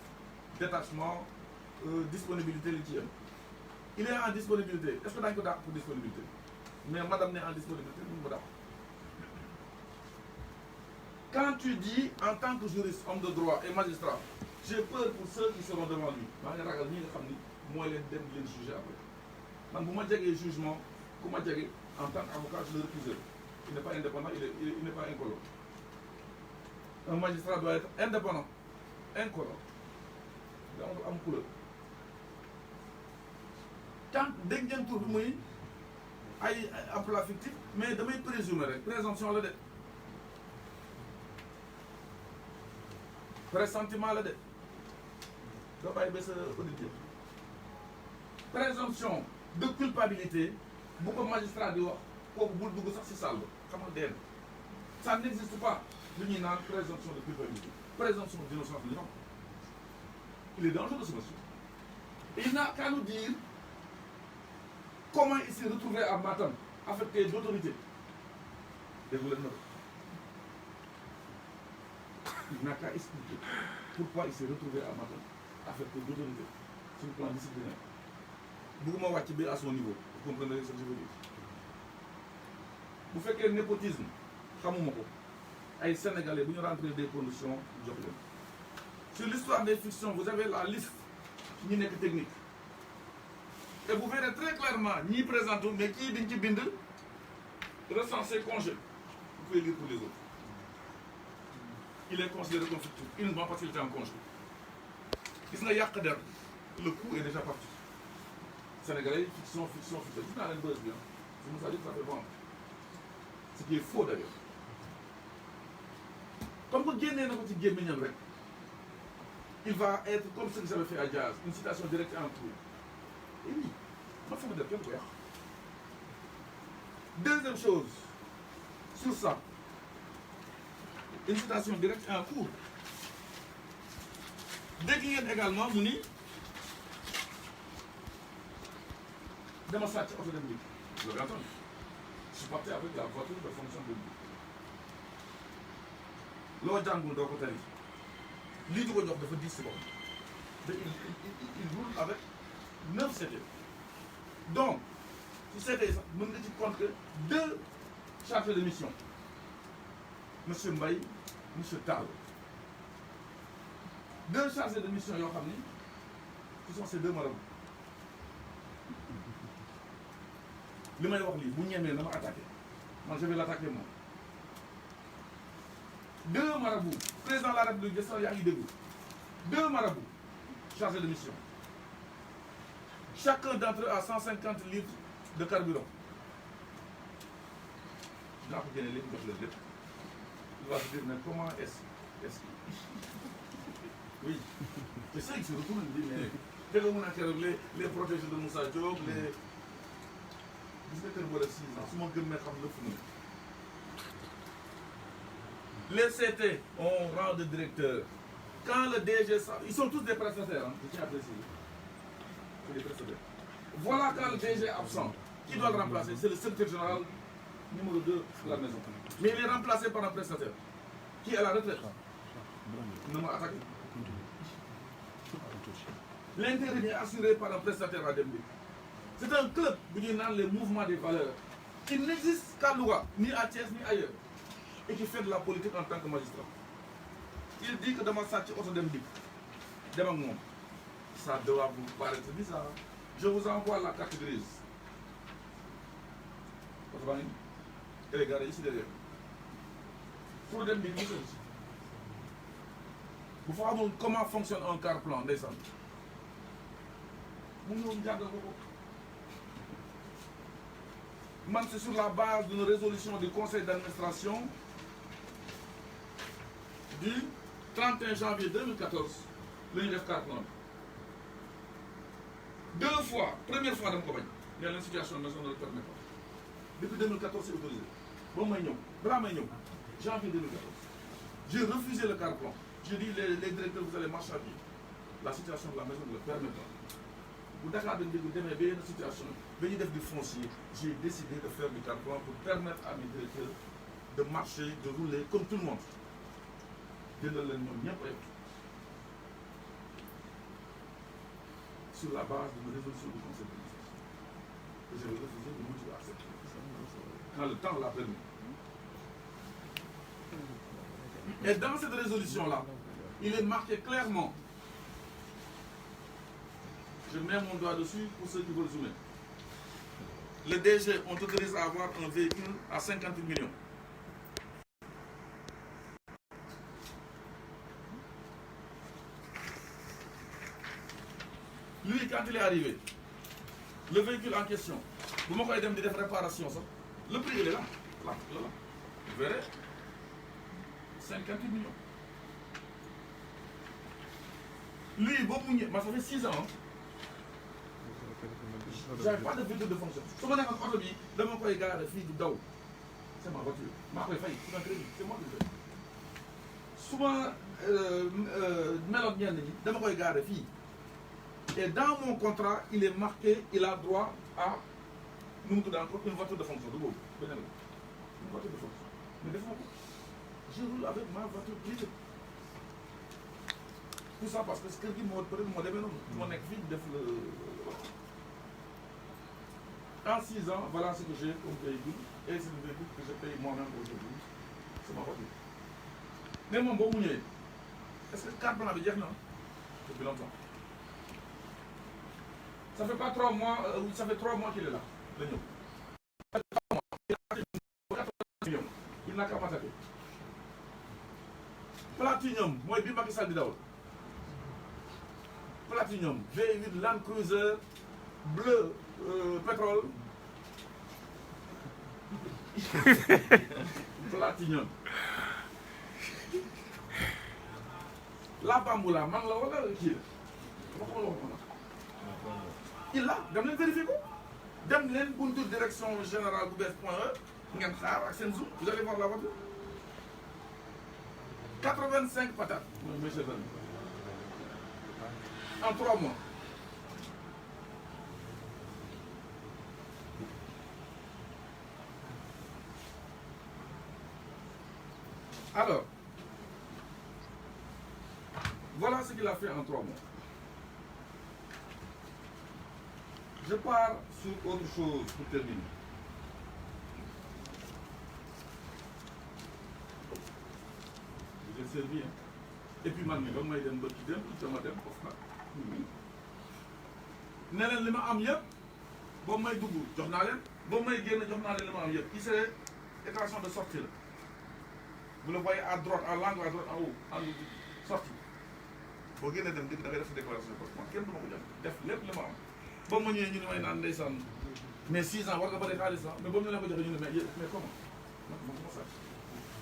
A: détachement disponibilité li ci yem il est en disponibilité est-ce que daañu ko dàq pour disponibilité mais madame n'est en disponibilité mënu ma dàq quand tu dis en tant que juriste homme de droit et magistrat j'ai peur pour ceux qui seront devant lui maa ngi ragal ñi nga xam ni mooy leen dem leen juger après man bu ma jegee jugement ku ma jege en tant qu'avocat je le récuse il n'est pas indépendant il n'est pas incolore un magistrat doit être indépendant incolore donc am couleur tant dégg ngeen tur bi muy ay emploi fictif mais damay présumer rek présomption la de pressentiment la de doo bàyyi ba sa audit présomption de culpabilité bu ko magistrat di wax kooku bul dugg sax si salle xam nga deen ça n'existe pas lu ñuy naan présomption de culpabilité présomption d'innocence li ñu xam il est dangereux ce monsieur il n'a qu'à nous dire comment il s'est retrouvé à Matam affecté d'autorité déggu leen na il n'a qu'à expliquer pourquoi il s'est retrouvé à Matam affecté d'autorité sur le plan disciplinaire. Beaucoup à son niveau. Vous comprenez ce que je veux dire. Vous faites que le népotisme, les Sénégalais, vous rentrez dans des conditions. Sur l'histoire des fictions, vous avez la liste technique. Et vous verrez très clairement, ni présent, mais qui est bind, recensé congé. Vous pouvez lire pour les autres. Il est considéré comme fictif, uniquement parce qu'il était en congé. Le coup est déjà parti. Sénégalais, fiction. Dites dans les buzz bien. C'est pour ça que ça fait vendre. Ce qui est faux d'ailleurs. Comme vous gagnez dans votre game, il va être comme ce que j'avais fait à Jazz, une citation directe en cours. Et oui, moi ça me donne quel père. Deuxième chose, sur ça, une citation directe en cours. Dès également, vous dites, dans ma salle, vous avez entendu. Je suis parti avec la voiture de fonction de vie. L'autre django de côté, lui du de 10 secondes. Il roule avec 9 CD. Donc, si c'était ça, vous me dites compte que 2 chargés de mission, M. Mbaye, M. Tal. 2 chargés de mission, qui sont ces 2 marabouts. Le meilleur livre, vous n'y aimez pas attaquer. Moi, je vais l'attaquer moi. 2 marabouts, président de la République de Saint-Yahid, 2 marabouts chargés de mission. Chacun d'entre eux a 150 litres de carburant. Je vais vous donner les livres. Il va se dire, mais comment est-ce oui, c'est ça qui se retourne. Les protégés de Moussa Diop, les. Les CT ont rang de directeur. Quand le DG, ils sont tous des prestataires, je tiens à préciser. C'est des prestataires. Voilà quand le DG est absent. Qui doit le remplacer? C'est le secrétaire général numéro 2 de la maison. Mais il est remplacé par un prestataire. Qui est à la retraite. Ne m'a attaqué. L'intérim est assuré par un prestataire à Dembi. C'est un club, vous dites, dans les mouvements des valeurs, qui n'existe qu'à Louga, ni à Thiès, ni ailleurs, et qui fait de la politique en tant que magistrat. Il dit que dans ma salle, ça doit vous paraître bizarre. Je vous envoie la carte grise. Elle est garée ici derrière. Pour dem dik vous savez comment fonctionne un car plan des centres. C'est sur la base d'une résolution du conseil d'administration du 31 janvier 2014, l'UNIDEF car plan. 2 fois, première fois dans le compagnie, il y a une situation de maison ne le permet pas. Depuis 2014, c'est autorisé. Bon, janvier 2014. J'ai refusé le car plan. Je dis les directeurs, vous allez marcher à pied. La situation de la maison ne le permet pas. Vous avez une situation, du foncier. J'ai décidé de faire du car plan pour permettre à mes directeurs de marcher, de rouler comme tout le monde. Sur la base d'une résolution du conseil d'administration. J'ai refusé de motiver à accepter. Quand le temps l'a permis. Et dans cette résolution-là, il est marqué clairement, je mets mon doigt dessus pour ceux qui veulent zoomer. Le DG, on t'autorise à avoir un véhicule à 58 millions. Lui, quand il est arrivé, le véhicule en question, vous m'avez dit des réparations, le prix il est là. Là. Vous verrez, 58 millions. Lui, ça fait 6 ans. J'avais pas de véhicule de fonction. Si je suis en auto, je vais garer fille du Daou. C'est ma voiture. Je vais faire c'est un crédit. C'est moi qui le fais. Souvent, je vais garer fille. Et dans mon contrat, il est marqué, il a droit à une voiture de fonction. Une voiture de fonction. Mais des fois, je roule avec ma voiture privée. tout ça parce que kër gi moo peut-être moo demee noonu. moo nekk fii def le. En 6 ans, voilà ce que j'ai comme véhicule et c'est le véhicule que je paye moi-même aujourd'hui. C'est ma voiture. Mais mon bon mouillé, est-ce que le carte blanc veut dire non? Depuis longtemps. Ça fait pas 3 mois, ça fait 3 mois qu'il est là, le Nyon. Il n'a qu'à m'attaquer. Platinum, moi je suis Macky Sall di dawal. Platinum, V8 Land Cruiser, bleu, pétrole. Platinum. La Bamboula, man la wala kii la. Il l'a, dem leen vérifier ko. Dem leen buntu direction générale bu bees.e ngeen xaar ak seen zoom, vous allez voir la voiture. 85 patates, mes chers amis. En 3 mois. Alors, voilà ce qu'il a fait en 3 mois. Je pars sur autre chose pour terminer. J'ai servi, hein. Et puis man mi ba may dem ba ci dem dama dem foofu nag. Ne leen li ma am yëpp ba may dugg jox naa leen ba may génn jox naa leen li ma am yëpp. Ici équation de sortie la. Vous le voyez à droite, à l'angle, à droite, en haut, en haut, sortie. Boo génnee dem dëgg da ngay def sa déclaration de patrimoine kenn du ma ko jël def lépp li ma am. Ba ma ñëwee ñu ne may naan ndeysaan mais 6 ans war nga bëri xaalis sax mais ba mu ne la ko joxee ñu ne mais comment? Man comment ça?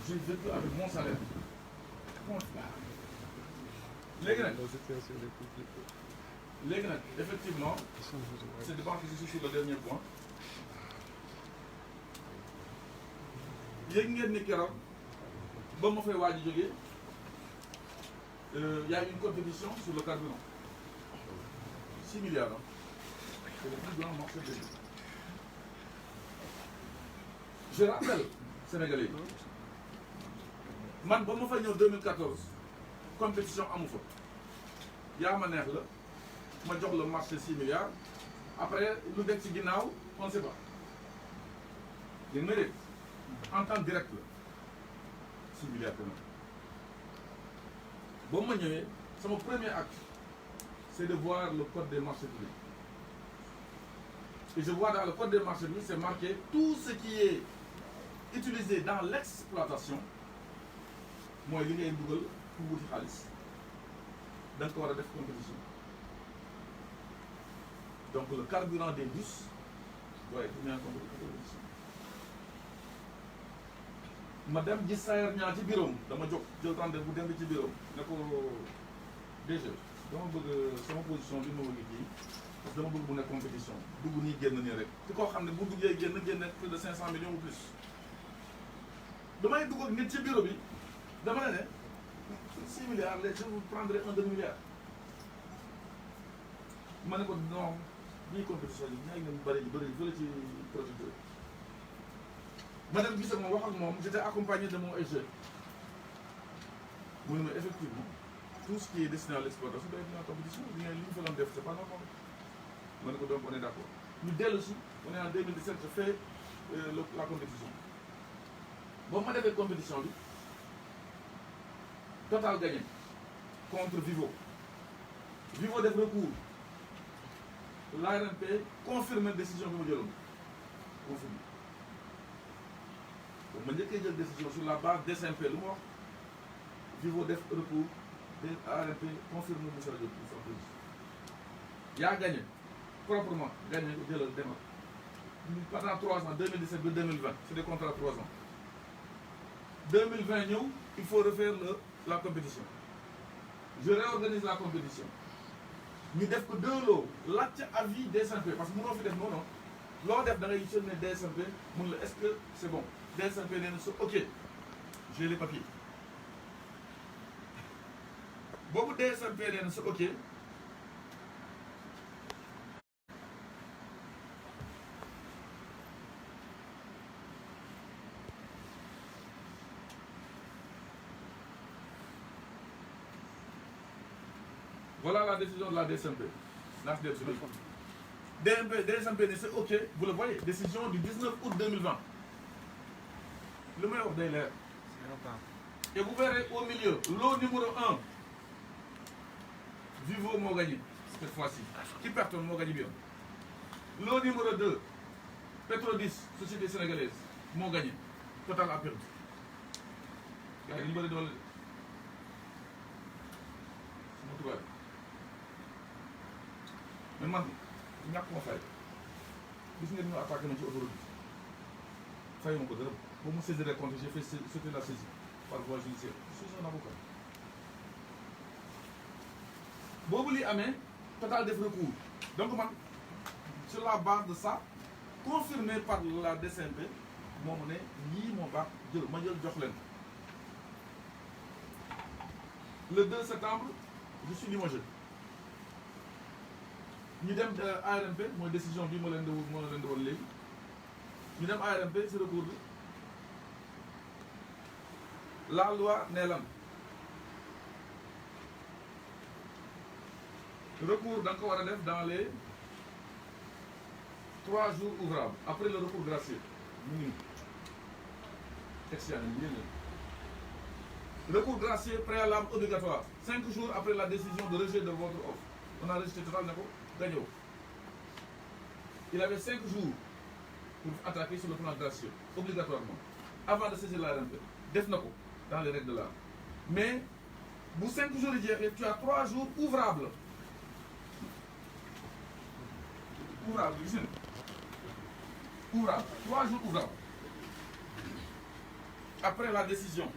A: J'ai vécu avec mon salaire. léegi nag effectivement c'est de banque que je suis sur le dernier point. yéeg ngeen ni keroog ba ma fay waaj a jógee y a une compétition sur le carburant 6 milliards hein. C'est le plus grand marché de vie. Je rappelle Sénégalais man ba ma fay ñëw 2014 compétition amu fa yaa ma neex la ma jox le marché 6 milliards après lu nekk ci ginnaaw on ne sait pas yéen may dégg en temps direct la 6 milliards quand même ba ma ñëwee sama premier acte c'est de voir le code des marchés publics et je vois dans le code des marchés publics c'est marqué tout ce qui est utilisé dans l'exploitation mooy li ngay dugal pour wuti xaalis da nga ko war a def compétition donc le carburant des bus doit être mis en compétition. Ma dem gis Sayer ñaa ci bureau dama jóg jël rendez-vous dem ci bureau ne ko DG dama bëgg sama position bi ma bëgg kii parce que dama bëgg mu nekk compétition dugg nii génn nii rek ci koo xam ne bu duggee génn plus de 500 millions ou plus damay dugg ak nit ci bureau bi dama ne 6 milliards les je vous prendrai 1 demi-milliard ma ne ko non bii compétition yi ñaa ngi bëri fële ci producteur ma dem gis ak moom wax ak moom j'étais accompagné de mon SG mu ne ma effectivement tout ce qui est destiné à l'exploitation doit être en compétition li ñu fa doon def c'est pas normal ma ne ko donc on est d'accord ñu dellu si on est en 2017 je fais la compétition boobu ma defee compétition bi Total gagné contre Vivo def recours l'ARMP confirme décision bi ma jëloon confirme bon ma njëkkee jël décision sur la base d'SMP lu ma wax Vivo def recours de ARMP confirme Moussa Diop pour sa position yaa gagné proprement gagné jëlal demal pendant 3 ans 2017 ba 2020 c'est des contrats 3 ans 2020 ñëw il faut refaire la compétition je réorganise la compétition ñu def ko 2 lots laajte avis DSMP parce que mënoo fi def noonu loo def da ngay sonné DSMP mun la est-ce que c'est bon DSMP nee na ok j'ai les papiers boobu DSMP nee na ok Voilà la décision de la DSMP. DSMP, c'est OK, vous le voyez, décision du 19 août 2020. Le meilleur des l'air. Et vous verrez au milieu, lot numéro 1, Vivo m'a gagné, cette fois-ci. Qui perd m'a gagné bien. Lot numéro 2, Petrodis, société sénégalaise, m'a gagné. Total a perdu. Il y a une bonne idée. Mais maintenant, il n'y a pas de faille. Vous venez de nous attaquer notre autoroute. Faille mon côté. Pour me saisir les comptes, j'ai fait sauter la saisie par voie judiciaire. Je suis un avocat. Bobuli Amé, total de recours. Donc, sur la base de ça, confirmé par la DCMP, mon monnaie, ni mon bac, je l'ai. Le 2 septembre, je suis limogé. Nous sommes à ARMP, mon décision bi mo len de won légui. Ñu dem ARMP ci recours bi. La loi Nélan. Recours donc on va def dans les 3 jours ouvrables après le recours gracieux. Recours gracieux préalable obligatoire 5 jours après la décision de rejet de votre offre. On a rejeté total Nako. Il avait 5 jours pour attaquer sur le plan gracieux, obligatoirement, avant de saisir la RMP. Defnako, dans les règles de l'art. Mais, pour 5 jours, tu as 3 jours ouvrables. Ouvrables, ici. Ouvrables, 3 jours ouvrables. Après la décision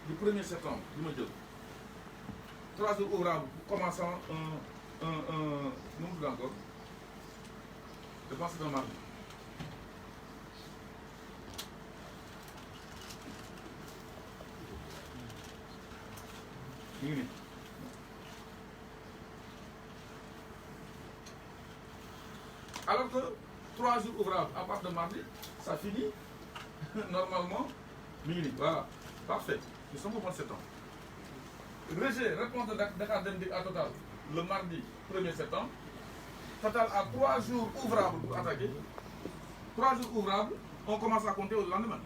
A: du 1er septembre, 3 jours ouvrables, commençant nous encore. Je pense que c'est un mardi. Alors que 3 jours ouvrables à partir de mardi, ça finit normalement minuit. Voilà, parfait. Nous sommes au mois de septembre. Rejet, réponse de Dakar Demdik à Total le mardi 1er septembre. Total a 3 jours ouvrables pour attaquer. 3 jours ouvrables, on commence à compter au lendemain.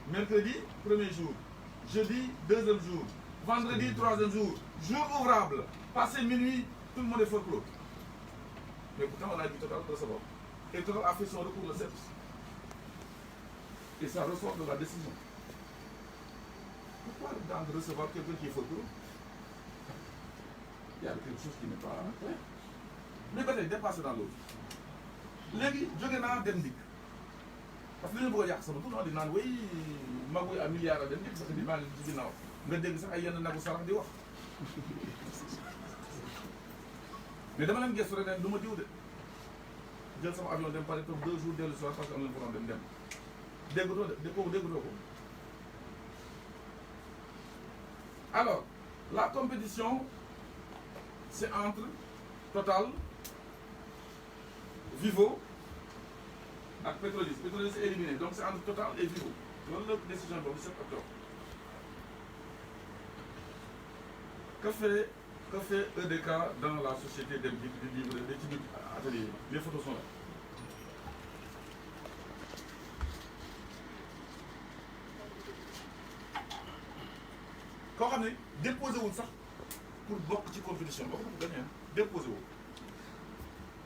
A: Mercredi, premier jour. Jeudi, deuxième jour. Vendredi, troisième jour. Jour ouvrable. Passé minuit, tout le monde est folklore. Mais pourtant, on a dit Total de recevoir. Et Total a fait son recours le 7. Et ça ressort de la décision. Pourquoi dans de recevoir quelqu'un qui est folklore? Il y a quelque chose qui n'est pas clair. Mais peut-être dépassé dans l'autre. Légui, je vais dans Demdik. Parce que les gens qui sont tout le monde disent oui, je suis un milliard de Demdik, parce que je suis un milliard. Mais dès que ça, il y a un négociateur qui dit mais dama leen gëstu rek ne du ma diw de jël sama avion dem Paris toog 2 jours dellu soir parce que am nañu ko doon dem déggatoo de déggutoo ko. Alors la compétition c'est entre Total, Vivo et Petrodis. Petrodis est éliminé, donc c'est entre Total et Vivo. Loolu la décision boobu 7 octobre. Que fait EDK dans la société Demdik de livre d'études atelier? Les photos sont là. Quand on a déposé ça pour beaucoup de compétition, déposé.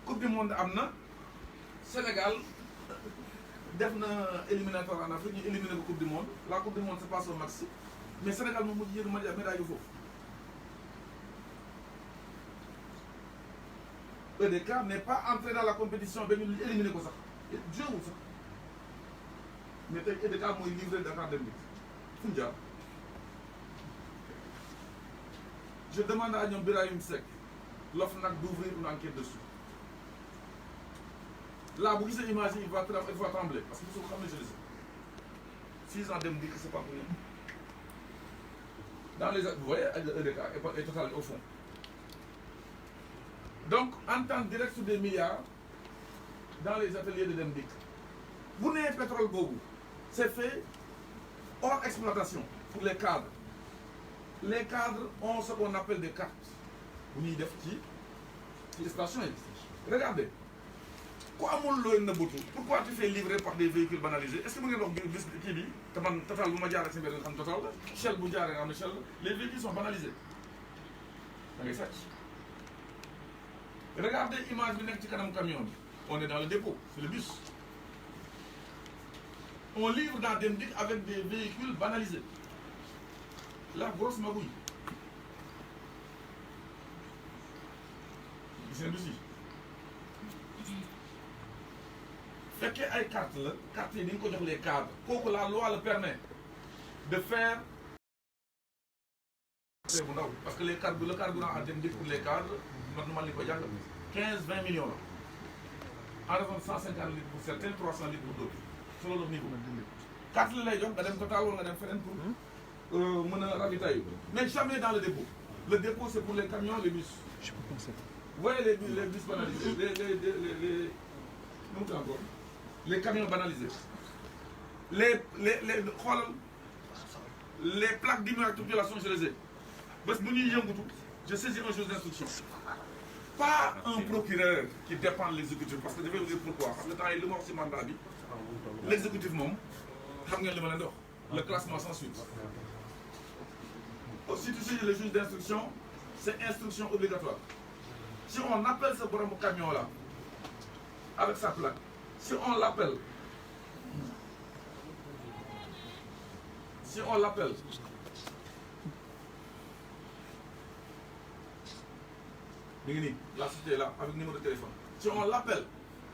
A: Coupe du monde amna, Sénégal def na éliminatoire en Afrique, ñu éliminé la Coupe du monde. La Coupe du monde se passe au maxi, mais Sénégal moom mujj yéen médaille foofu. EDK n'est pas entré dans la compétition, mais nous éliminer ça. Dieu ou ça. Mais EDK m'a livré Dakar Demdik. Funja. Je demande à Nyom Birahim Sek l'offre d'ouvrir une enquête dessus. Là, vous voyez l'image, il va trembler. Parce que vous savez, je le sais. 6 ans Demdik, c'est pas pour rien. Dans les, vous voyez, EDK est total au fond. Donc, en temps direct sur des milliards dans les ateliers de Demdik. Vous n'avez pas pétrole Bobo. C'est fait hors exploitation pour les cadres. Les cadres ont ce qu'on appelle des cartes. bu ñuy def ci station yi. Regardez ku amul looy nëbbatu pourquoi tu fais livrer par des véhicules banalisés est-ce que mu ngeen wax bis kii bi te man Total bu ma jaaree si mbir nga xam Total la Shell bu jaaree nga xam ne Shell la les véhicules sont banalisés da ngay sàcc. Regardez image bi nekk ci kanam camion bi on est dans le dépôt c'est le bus on livre dans Dem Dikk avec des véhicules banalisés la grosse magouille gis ngeen bus yi fekkee ay carte la carte yi ni nga ko jox les cadres kooku la loi le permet de faire bu ndaw parce que le carburant à Dem Dikk pour les cadres man li ko jàng 15-20 millions la en raison de 150 litres pour certains 300 litres pour d'autres selon le niveau carte la lay jox nga dem Total wala nga dem feneen pour mën a ravitailler mais jamais dans le dépôt c'est pour les camions les bus vous voyez les bus banalisés nu mu tudd encore les camions banalisés les plaques d'immatriculation je les ai bés bu ñuy yëngatu je saisis un juge d'instruction pas un procureur qui dépend de l'exécutif parce que je vais vous dire pourquoi parce que temps yi li ma wax ci mandat bi l'exécutif moom xam ngeen li ma leen di wax le classement sans suite si tu saisis le juge d'instruction c'est instruction obligatoire si on appelle ce borom camion là avec sa plaque si on l'appelle mi ngi nii la société là avec numéro de téléphone si on l'appelle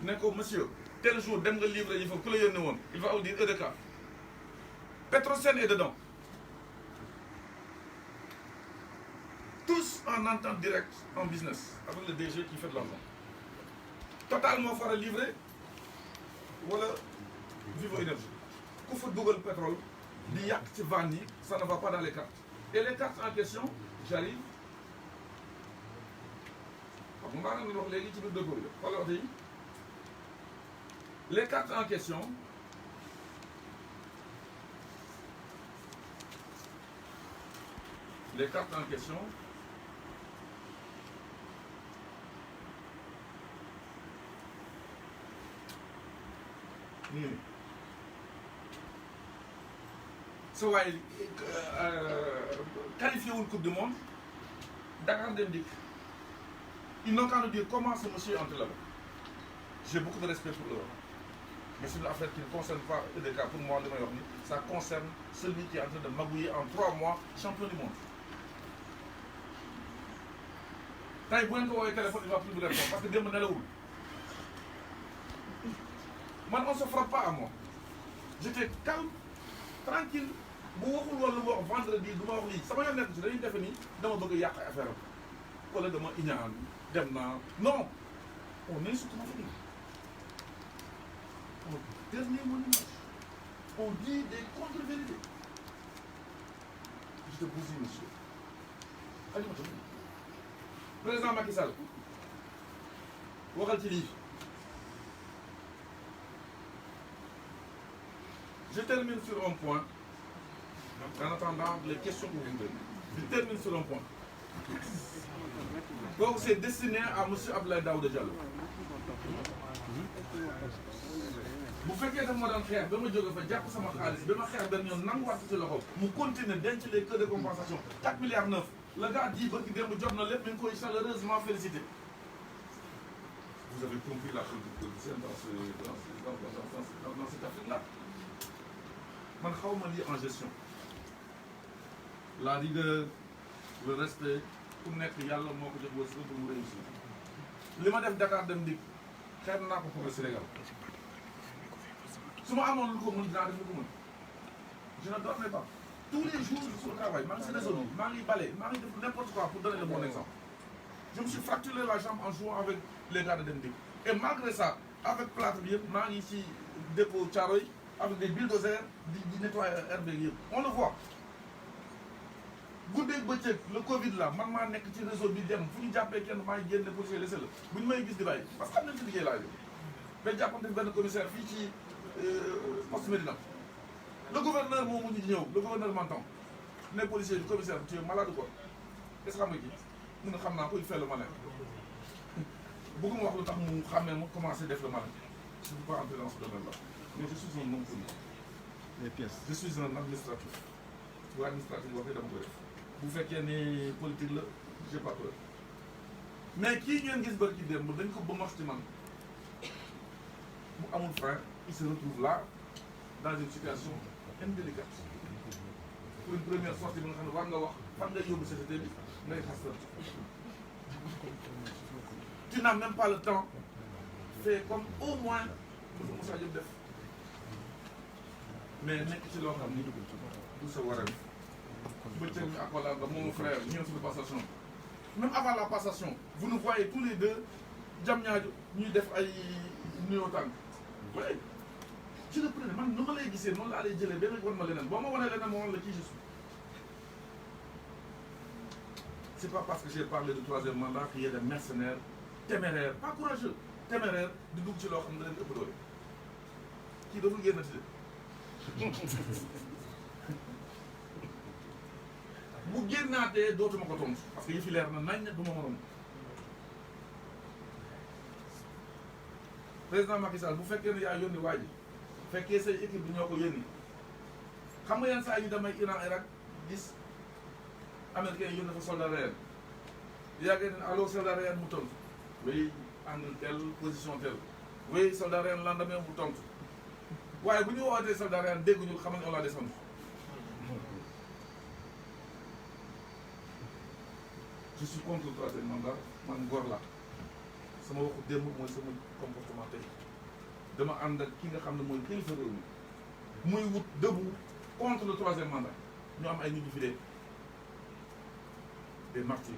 A: ne ko monsieur tel jour dem nga livrer yi fa ku la yónnee woon il va vous dire EDK Petrosen est dedans tous en entente directe en business avec le DG qui fait de l'argent Total moo fara livré wala Vivo Énergie ku fa dugal pétrole di yàq ci vanne yi ça ne va pas dans les cartes et les cartes en question j'arrive xam nga maa ngi wax léegi ci biir dëkk bi xoolal oto yi les cartes en question sa waay qualifié wul coupe du monde Dakar Dem Dikk ils n'ont qu'à nous dire comment ce monsieur entre là-bas j'ai beaucoup de respect pour eux mais c'est une affaire qui ne concerne pas EDK pour moi li may wax ni ça concerne celui qui est en train de magouiller en 3 mois champion du monde tey bu ngeen ko woowee téléphone il va plus vous répondre parce que démb nelawul man on se frappe pas à moi j'étais calme tranquille bu waxul woon lu ma wax vendredi du ma wax lii sama yoon nekk ci dañuy defe ni dama bëgg a yàq affaire am wala dama iñaan dem naa non on insulte ma famille au dernier monument on dit des contre-vérités je te bousille monsieur Alimata président Macky Sall waxal ci lii je termine sur un point en attendant les questions que vous me donnez je termine sur un point donc c'est destiné à monsieur Abdoulaye Daouda Diallo bu fekkee daf ma daan xeex ba ma jóge fa jàpp sama xaalis ba ma xeex benn yoon nanguwaat ci loxo mu continuer denc les queues de compensation 4 milliards 9 le gars di bëgg démb jot na lépp mi ngi koy chaleureusement félicité vous avez compris la politique politicienne dans cette Afrique là man xaw ma lii en gestion la rigueur le respect ku nekk yàlla moo ko jox wërsëg pour mu réussir li ma def Dakar Dem Dikk xeeb naa ko pour le Sénégal su ma amoon lu ko mën dinaa def lu ko mën je ne dormais pas tous les jours je suis au travail maa ngi si réseau bi maa ngi bale maa ngi def n'importe quoi pour donner le bon exemple je me suis fracturé la jambe en jouant avec les gars de Dem Dikk et malgré ça avec plâtre bi yëpp maa ngi ci dépôt Thiaroye avec des bulldozers di nettoyer herbe yëpp on le voit guddeeg bëccëg le Covid là man maa nekk ci réseau bi dem fu ñu jàppee kenn maa ngi génne policier laissé la bu ñu may gis di bàyyi parce que xam nañ ci liggéey laa jóg mais jàppante benn commissaire fii ci poste Médina le gouverneur moo mujj ñëw le gouverneur m'entend ne policier du commissaire tu es malade quoi est-ce que xam nga kii mun na xam naa ko il fait le malin bëgguma wax lu tax mu xàmmee ma commencé def le malin je ne peux pas entrer dans ce domaine là mais je suis un homme politique.
B: les pièces.
A: Je suis un administratif. bu administratif waxee dama koy def bu fekkee ni politique la j'ai pas peur mais kii ngeen gis bari ci démb dañ ko ba ci man bu amul frein il se retrouve là dans une situation indélicate pour une première sortie bi nga xam ne war nga wax fan ngay yóbbu société bi ngay xas la tu n'as même pas le temps fait comme au moins lu ko Moussa Diop def mais nekk ci loo xam ni du sa waral bëccëg ñu accolade ba mon frère ñëw sur la passation même avant la passation vous nous voyez tous les deux jam ñaaju ñuy def ay nuyoo tànk oui je le prenais man nu ma lay gisee noonu laa lay jëlee benn wan ma leneen boo ma wanee leneen ma wan la qui je suis c'est pas parce que j'ai parlé du troisième mandat qu'il y a des mercenaires téméraires pas courageux téméraires di dugg ci loo xam ne da leen ëpp doole kii dootul génnati de bu génnaatee dootuma ko tontu parce que yëfi leer na nañ du ma moroom président Macky Sall bu fekkee ne yaa yónni waa ji fekkee say équipe bi ñoo ko yónni xam nga yenn saa yi damay Iran Irak gis américain yi yónni fa soldat réel yàggee ne allo soldat réel mu tontu oui angle tel position tel oui soldat réel lendemain mu tontu waaye bu ñu wootee soldat réel dégguñu xam ne on l'a descendu je suis contre le troisième mandat man ngor la sama waxu démb mooy sama comportement tey dama ànd ak ki nga xam ne mooy kilifa réew mi muy wut debout contre le troisième mandat ñu am ay nit ñu fi dee des martyrs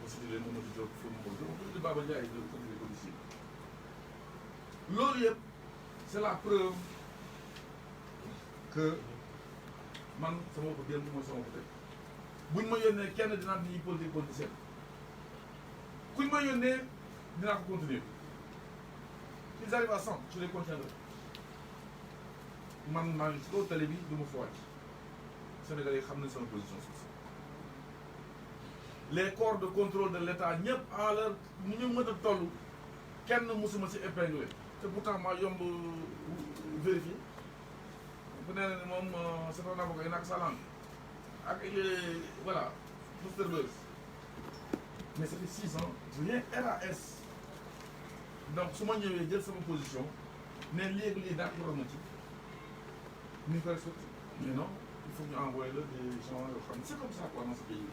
A: aussi di leen mën a di jóg fu mu ko dama ko di Baba Ndiaye de continuer ko ici loolu yëpp c'est la preuve que man sama waxu démb mooy sama waxu tey buñ ma yónnee kenn dinaa di politique politicien kuñ ma yónnee dinaa ko continuer ils arrivent à 100 je les contiendrai man maa ngi ci kaw télé bi du ma fa wàcc Sénégalais yi xam nañ sama position sur ça les corps de contrôle de l'État ñëpp en leur ni ñu mën a toll kenn mosuma ci épinglé te pourtant maa yomb vérifier bu nee na ne moom c'est un avocat yi nak sa langue ak voilà Mr Buzz mais ça fait 6 ans rien RAS donc su ma ñëwee jël sama position ne léegi lii d'accord na ci ni ko respecté mais non il faut ñu envoyer la des gens yoo xam ne c'est comme ça quoi dans ce pays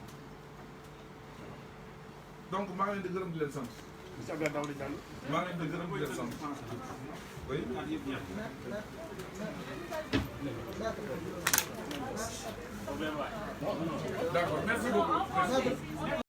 A: donc maa ngi leen di gërëm di leen sant.
B: monsieur Abdoulaye Daouda Diallo.
A: maa ngi leen di gërëm di leen sant. oui. D'accord, merci beaucoup. Merci.